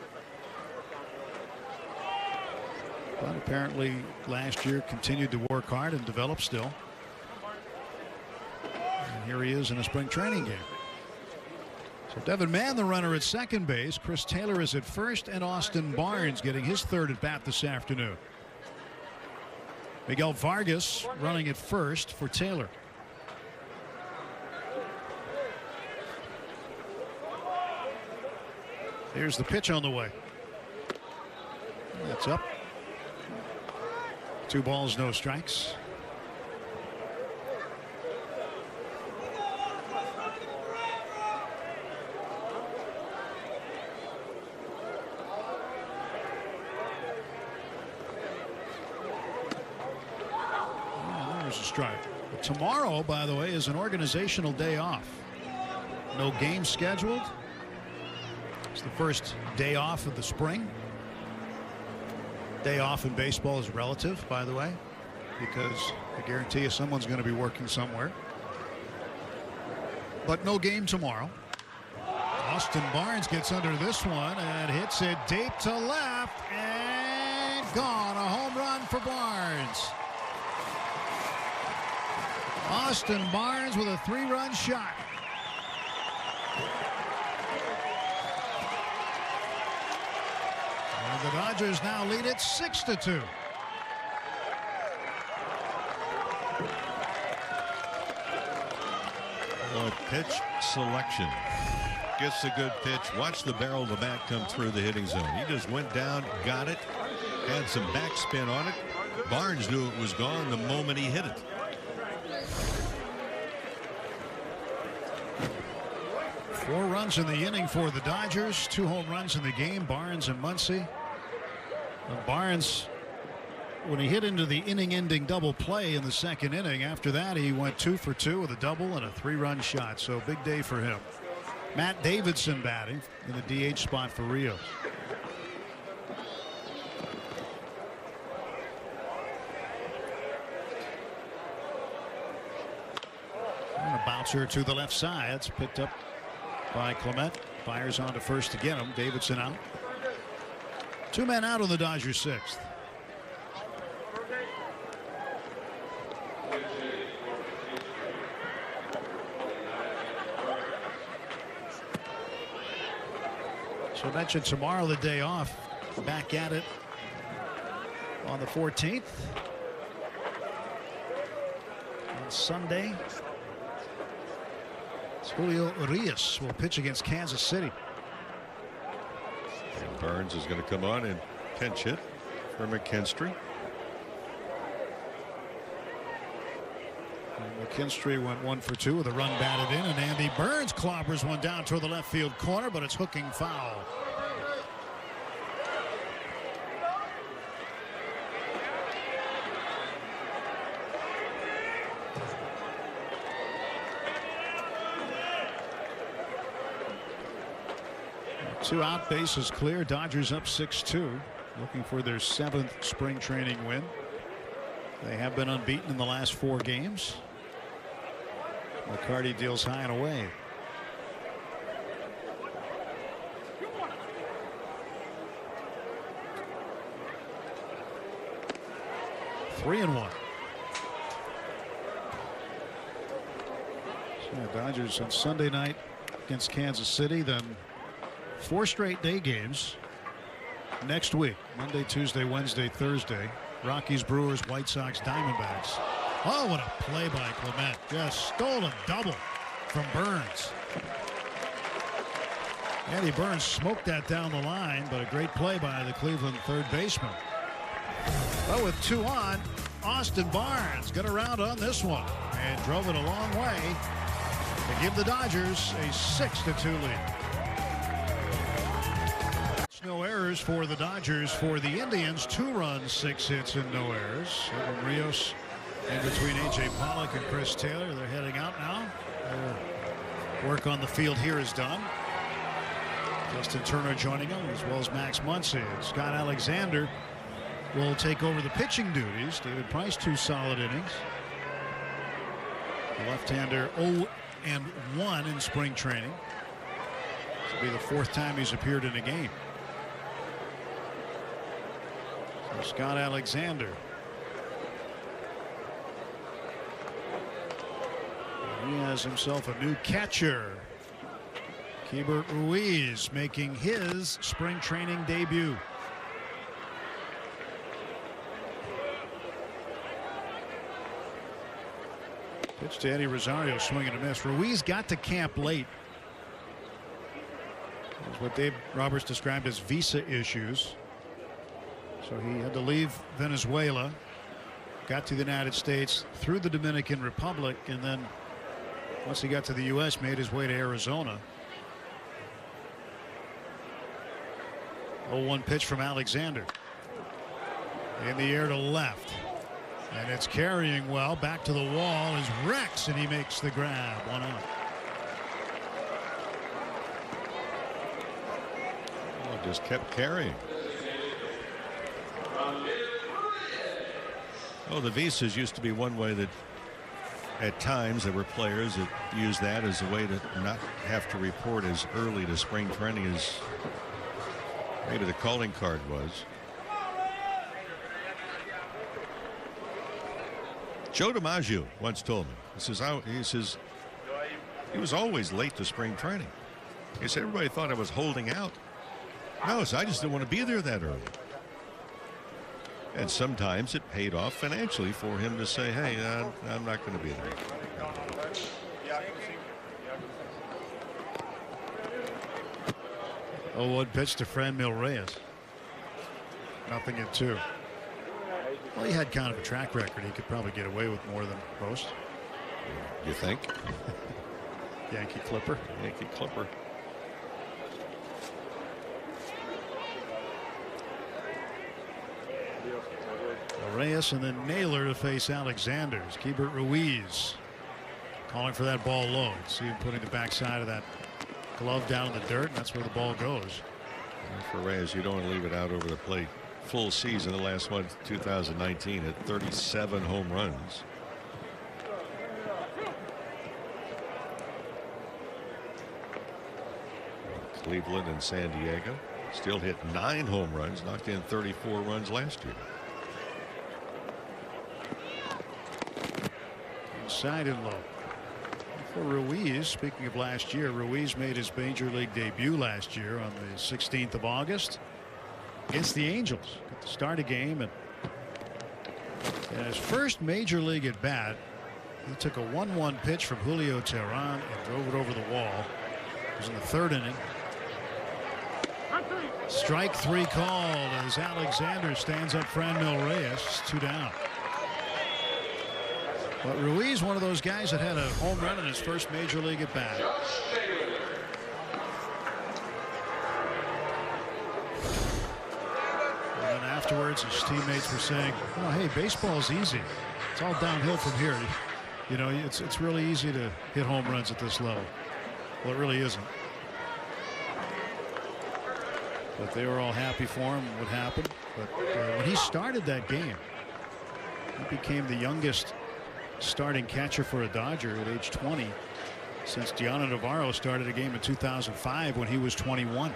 But apparently last year continued to work hard and develop still. And here he is in a spring training game. So Devin Mann, the runner at second base. Chris Taylor is at first, and Austin Barnes getting his third at bat this afternoon. Miguel Vargas running at first for Taylor. Here's the pitch on the way. That's up. 2 balls, no strikes. There's a strike. Tomorrow, by the way, is an organizational day off. No game scheduled. It's the first day off of the spring. Day off in baseball is relative, by the way, because I guarantee you someone's going to be working somewhere. But no game tomorrow. Austin Barnes gets under this one and hits it deep to left and gone. A home run for Barnes. Austin Barnes with a 3-run shot. The Dodgers now lead it 6-2. Pitch selection. Gets a good pitch. Watch the barrel of the bat come through the hitting zone. He just went down, got it, had some backspin on it. Barnes knew it was gone the moment he hit it. Four runs in the inning for the Dodgers. 2 home runs in the game. Barnes and Muncy. Barnes, when he hit into the inning-ending double play in the second inning, after that he went 2 for 2 with a double and a 3-run shot. So big day for him. Matt Davidson batting in the DH spot for Rios. And a bouncer to the left side. It's picked up by Clement. Fires on to first to get him. Davidson out. 2 men out on the Dodgers 6th. So I mentioned tomorrow the day off. Back at it on the 14th. On Sunday, Julio Urias will pitch against Kansas City. And Barnes is going to come on and pinch hit for McKinstry. And McKinstry went 1 for 2 with a run batted in, and Andy Burns clobbers one down toward the left field corner, but it's hooking foul. Two out, bases clear. Dodgers up 6-2, looking for their 7th spring training win. They have been unbeaten in the last 4 games. McCarty deals high and away. Three and one. So Dodgers on Sunday night against Kansas City, then 4 straight day games next week. Monday, Tuesday, Wednesday, Thursday. Rockies, Brewers, White Sox, Diamondbacks. Oh, what a play by Clement. Just stole a double from Burns. Andy Burns smoked that down the line, but a great play by the Cleveland third baseman. But with 2 on, Austin Barnes got around on this one and drove it a long way to give the Dodgers a 6-2 lead. No errors for the Dodgers. For the Indians, 2 runs, 6 hits, and no errors. Edwin Rios in between A.J. Pollock and Chris Taylor. They're heading out now. Their work on the field here is done. Justin Turner joining them, as well as Max Muncy. Scott Alexander will take over the pitching duties. David Price, 2 solid innings. The left-hander 0-1 in spring training. This will be the 4th time he's appeared in a game. So Scott Alexander. He has himself a new catcher. Keibert Ruiz making his spring training debut. Pitch to Eddie Rosario, swing and a miss. Ruiz got to camp late. That's what Dave Roberts described as visa issues. So he had to leave Venezuela, got to the United States through the Dominican Republic, and then once he got to the U.S. made his way to Arizona. 0-1 pitch from Alexander. In the air to left. And it's carrying well. Back to the wall is Rex, and he makes the grab. 1 out. Well, just kept carrying. Oh, the visas used to be one way that at times there were players that used that as a way to not have to report as early to spring training as maybe the calling card was. Joe DiMaggio once told me, he says he was always late to spring training. He said everybody thought I was holding out. No, so I just didn't want to be there that early. And sometimes it paid off financially for him to say, hey, I'm not going to be there. 0-1 pitch to Franmil Reyes. 0-2. Well, he had kind of a track record. He could probably get away with more than most. You think? Yankee Clipper. Yankee Clipper. Reyes and then Naylor to face Alexander. Keibert Ruiz calling for that ball low. See him putting the backside of that glove down in the dirt, and that's where the ball goes. And for Reyes, you don't want to leave it out over the plate. Full season, the last one, 2019, at 37 home runs. Cleveland and San Diego still hit 9 home runs, knocked in 34 runs last year. Inside and low. For Ruiz, speaking of last year, Ruiz made his major league debut last year on the 16th of August against the Angels. Got to start a game, and his first major league at bat, he took a 1-1 pitch from Julio Teheran and drove it over the wall. It was in the 3rd inning. Strike 3 called as Alexander stands up Franmil Reyes. 2 down. But Ruiz, one of those guys that had a home run in his first major league at bat. And then afterwards, his teammates were saying, "Oh, hey, baseball's easy. It's all downhill from here. You know, it's really easy to hit home runs at this level." Well, it really isn't. But they were all happy for him, what happened. But when he started that game, he became the youngest starting catcher for a Dodger at age 20 since Gianna Navarro started a game in 2005 when he was 21.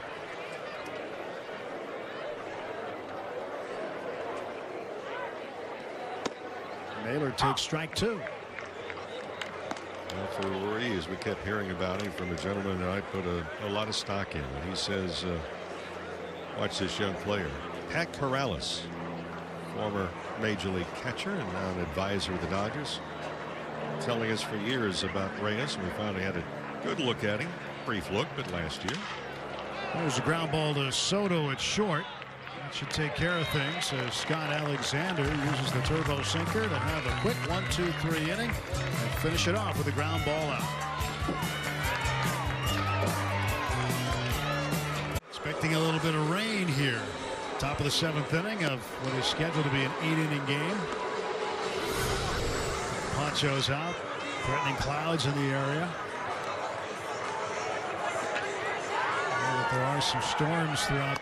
Naylor takes strike 2. Well, for Ruiz, we kept hearing about him from a gentleman that I put a lot of stock in. And he says, watch this young player, Pat Corrales, former Major League catcher and now an advisor of the Dodgers, telling us for years about Reyes, and we finally had a good look at him. Brief look, but last year. There's a ground ball to Soto at short. That should take care of things as Scott Alexander uses the turbo sinker to have a quick 1-2-3 inning and finish it off with a ground ball out. Expecting a little bit of rain here. Top of the 7th inning of what is scheduled to be an 8-inning game. Poncho's out, threatening clouds in the area. There are some storms throughout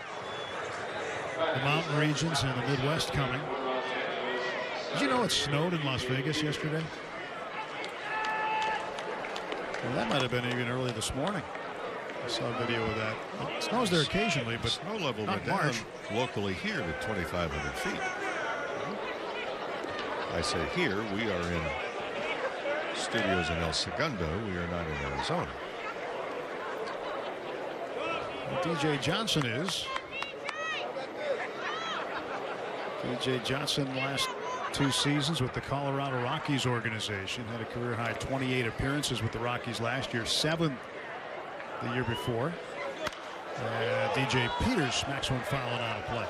the mountain regions and the Midwest coming. Did you know it snowed in Las Vegas yesterday? Well, that might have been even early this morning. I saw a video of that. It snows there occasionally, but snow level not went down March. locally here to 2,500 feet. I say here, we are in studios in El Segundo. We are not in Arizona. DJ Johnson is. DJ Johnson last 2 seasons with the Colorado Rockies organization had a career high 28 appearances with the Rockies last year, 7 the year before. DJ Peters smacks one foul and out of play.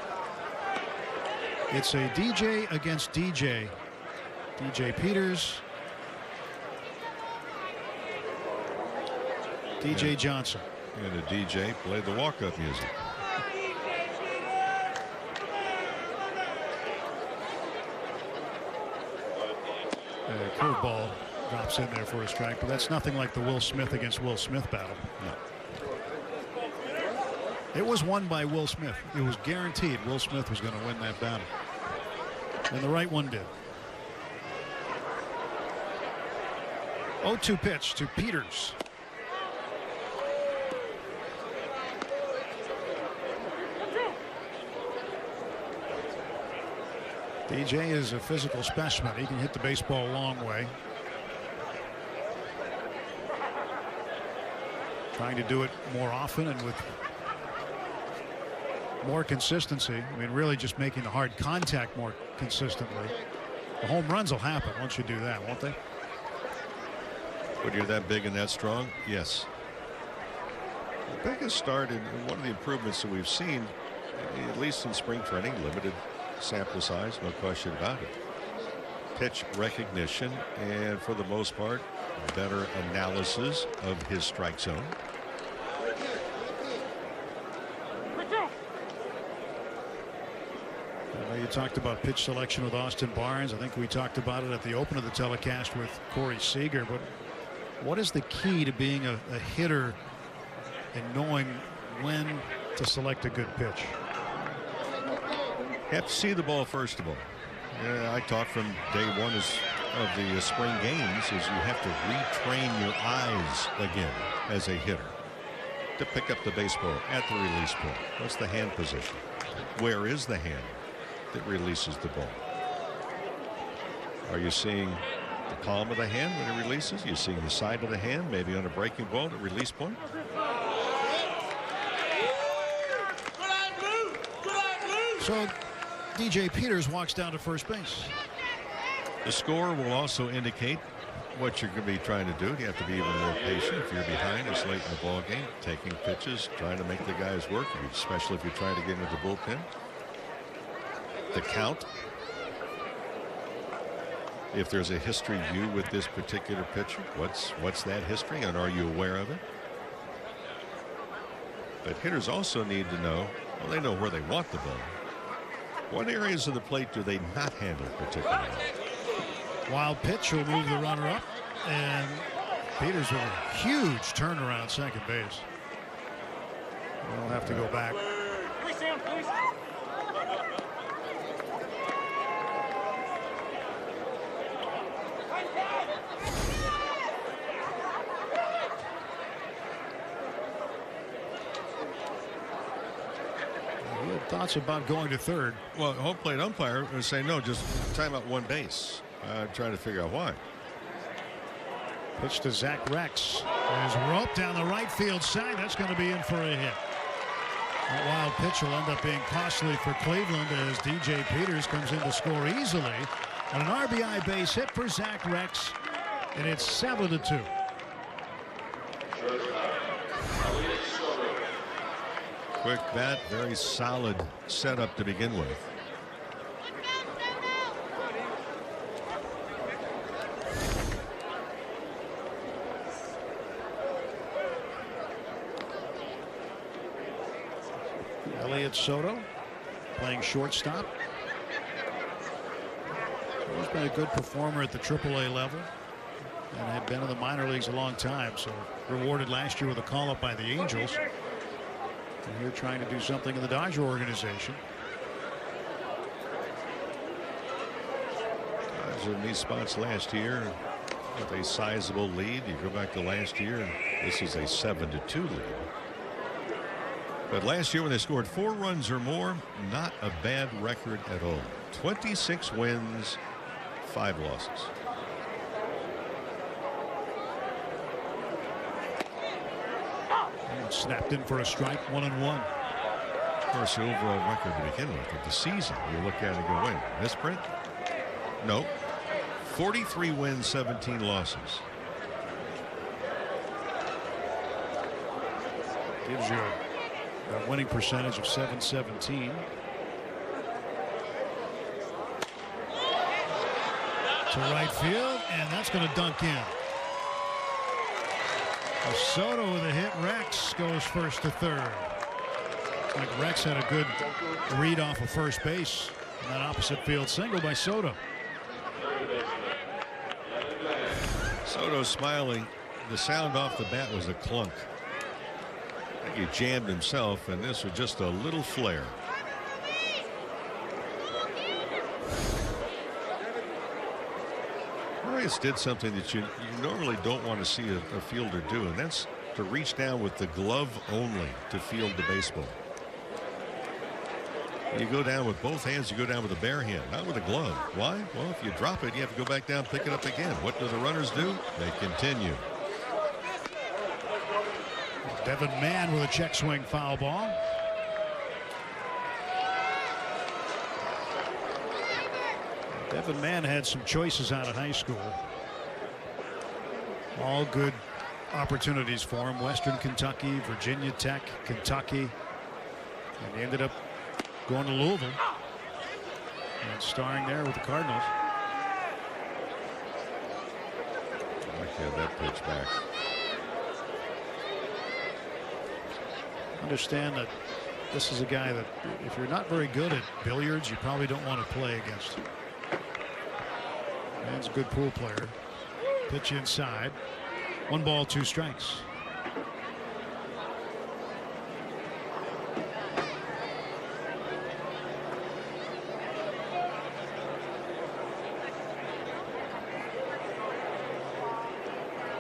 It's a DJ against DJ. DJ Peters. DJ Johnson. And a DJ played the walk-up music. Curveball drops in there for a strike, but that's nothing like the Will Smith against Will Smith battle. No. It was won by Will Smith. It was guaranteed Will Smith was going to win that battle. And the right one did. 0-2 pitch to Peters. DJ is a physical specimen. He can hit the baseball a long way. Trying to do it more often and with more consistency. I mean, really just making the hard contact more consistently. The home runs will happen once you do that, won't they? When you're that big and that strong, yes. The biggest start in one of the improvements that we've seen, at least in spring training, limited sample size, no question about it. Pitch recognition and for the most part better analysis of his strike zone. You talked about pitch selection with Austin Barnes. I think we talked about it at the open of the telecast with Corey Seager. But what is the key to being a hitter and knowing when to select a good pitch? You have to see the ball first of all. I taught from day one of the spring games is you have to retrain your eyes again as a hitter to pick up the baseball at the release point. What's the hand position? Where is the hand that releases the ball? Are you seeing the palm of the hand when it releases? You're seeing the side of the hand, maybe on a breaking ball at release point. So DJ Peters walks down to first base. The score will also indicate what you're going to be trying to do. You have to be even more patient if you're behind. It's late in the ball game, taking pitches, trying to make the guys work, especially if you're trying to get into the bullpen. The count. If there's a history view with this particular pitcher, what's that history, and are you aware of it? But hitters also need to know, well, they know where they want the ball. What areas of the plate do they not handle particularly? Wild pitch will move the runner up, and Peters with a huge turnaround second base. We'll have to go back. He had thoughts about going to third. Well, home plate umpire would say no, just time out one base. I'm trying to figure out why. Pitch to Zach Rex. There's Rope down the right field side. That's going to be in for a hit. That wild pitch will end up being costly for Cleveland as DJ Peters comes in to score easily on an RBI base hit for Zach Rex, and it's 7-2. Quick bat, very solid setup to begin with. Elliot Soto playing shortstop. He's been a good performer at the AAA level and had been in the minor leagues a long time, so rewarded last year with a call-up by the Angels. And here trying to do something in the Dodger organization. Dodgers in these spots last year with a sizable lead. You go back to last year, this is a 7-2 lead. But last year when they scored 4 runs or more, not a bad record at all. 26 wins, 5 losses. And snapped in for a strike, 1-1. Of course, the overall record to begin with of the season, you look at it and go, wait, misprint? No. 43 wins, 17 losses. Gives you a winning percentage of .717. To right field, and that's going to dunk in. Soto with a hit. Rex goes first to third. It's like Rex had a good read off of first base in that opposite field single by Soto. Soto smiling. The sound off the bat was a clunk. I think he jammed himself, and this was just a little flare. Arias did something that you normally don't want to see a fielder do, and that's to reach down with the glove only to field the baseball. You go down with both hands, you go down with a bare hand, not with a glove. Why? Well, if you drop it, you have to go back down, pick it up again. What do the runners do? They continue. Devin Mann with a check swing foul ball. Devin Mann had some choices out of high school. All good opportunities for him. Western Kentucky, Virginia Tech, Kentucky. And he ended up going to Louisville and starring there with the Cardinals. I like to have that pitch back. Understand that this is a guy that if you're not very good at billiards, you probably don't want to play against. Man's a good pool player. Pitch inside. 1 ball, 2 strikes.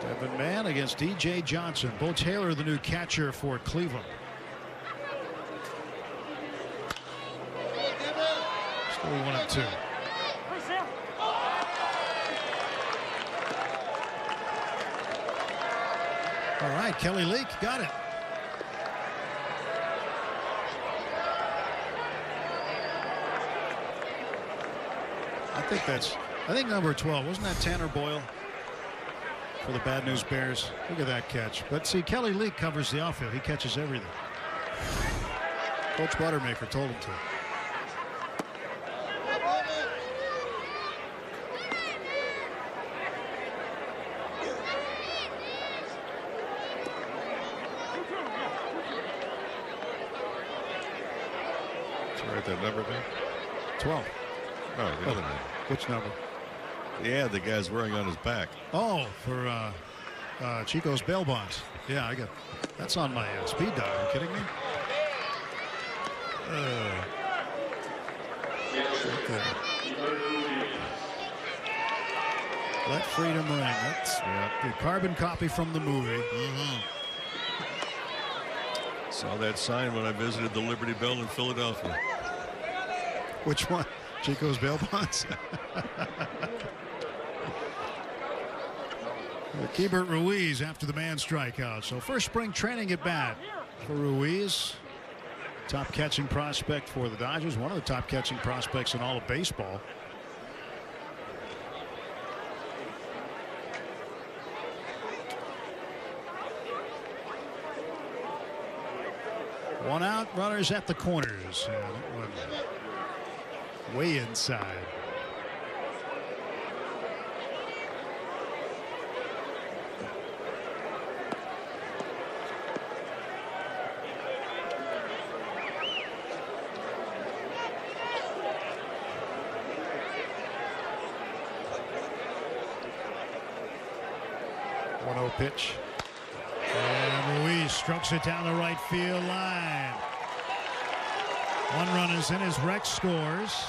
Devin Mann against DJ Johnson. Bo Taylor, the new catcher for Cleveland. Still 1-2. All right, Kelly Leak got it. I think number 12, wasn't that Tanner Boyle for the Bad News Bears? Look at that catch. But see, Kelly Leak covers the outfield. He catches everything. Coach Buttermaker told him to. That number there? 12. No, the other number. Which number? Yeah, the guy's wearing on his back. Oh, for Chico's bail bonds. Yeah, I got that's on my speed dial. Are you kidding me? Right there. Let freedom ring. That's the carbon copy from the movie. Saw that sign when I visited the Liberty Bell in Philadelphia. Which one? Chico's bail bonds? Keibert Ruiz after the man strikeout. So first spring training at bat for Ruiz. Top catching prospect for the Dodgers. One of the top catching prospects in all of baseball. One out, runners at the corners. And that one way inside. Pitch. And Ruiz strokes it down the right field line. One run is in as Rex scores.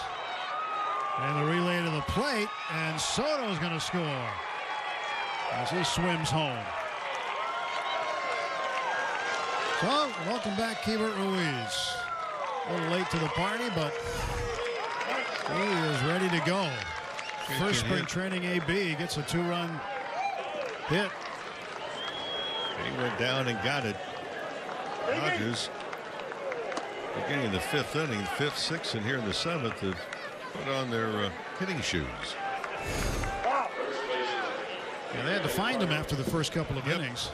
And the relay to the plate. And Soto's going to score as he swims home. So, welcome back, Keibert Ruiz. A little late to the party, but he is ready to go. First spring training AB gets a 2-run hit. He went down and got it. Dodgers beginning of the 5th inning, 5th, 6th, and here in the 7th have put on their hitting shoes. Yeah, they had to find him after the first couple of innings.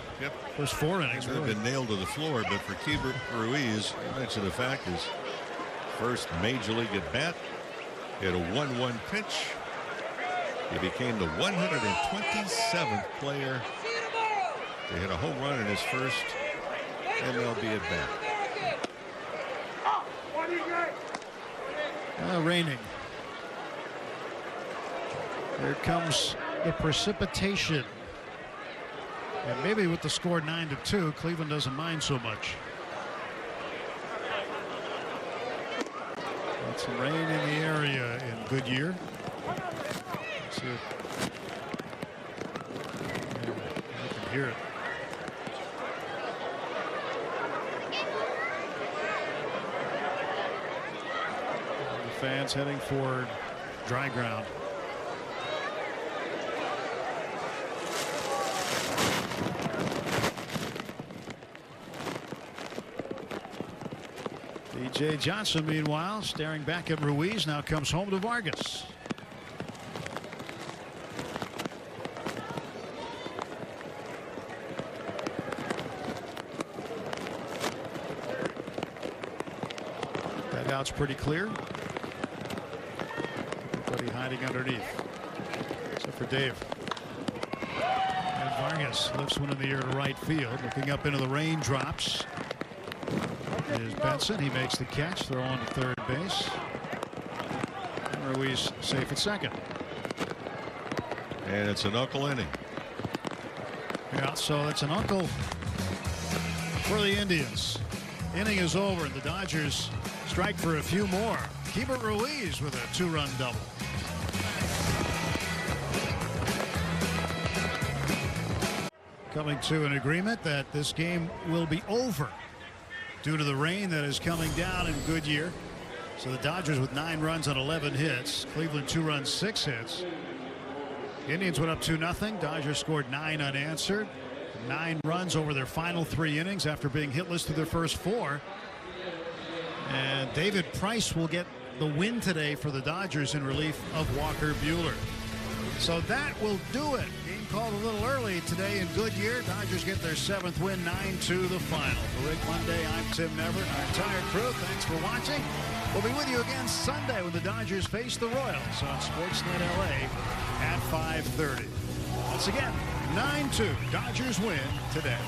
First 4 innings. They've been nailed to the floor, but for Keibert Ruiz, you mentioned the fact his first major league at bat. He had a 1-1 pitch. He became the 127th player to hit a home run in his first MLB at bat. Raining. Here comes the precipitation. And maybe with the score 9-2, Cleveland doesn't mind so much. Got some rain in the area in Goodyear. Let's see if you can hear it. Fans heading for dry ground. DJ Johnson, meanwhile, staring back at Ruiz, now comes home to Vargas. That out's pretty clear. Hiding underneath, except for Dave. And Vargas lifts one in the air to right field, looking up into the raindrops. Is Benson. He makes the catch. Throw on to third base. And Ruiz safe at second. And it's an uncle inning. Yeah, so it's an uncle for the Indians. Inning is over, and the Dodgers strike for a few more. Keibert Ruiz with a 2-run double. Coming to an agreement that this game will be over due to the rain that is coming down in Goodyear. So the Dodgers with 9 runs on 11 hits. Cleveland 2 runs, 6 hits. Indians went up 2-0. Dodgers scored 9 unanswered. 9 runs over their final 3 innings after being hitless through their first 4. And David Price will get the win today for the Dodgers in relief of Walker Buehler. So that will do it. Game called a little early today in Goodyear. Dodgers get their 7th win, 9-2 the final. For Rick Monday, I'm Tim Neverett, our entire crew. Thanks for watching. We'll be with you again Sunday when the Dodgers face the Royals on Sportsnet LA at 5:30. Once again, 9-2. Dodgers win today.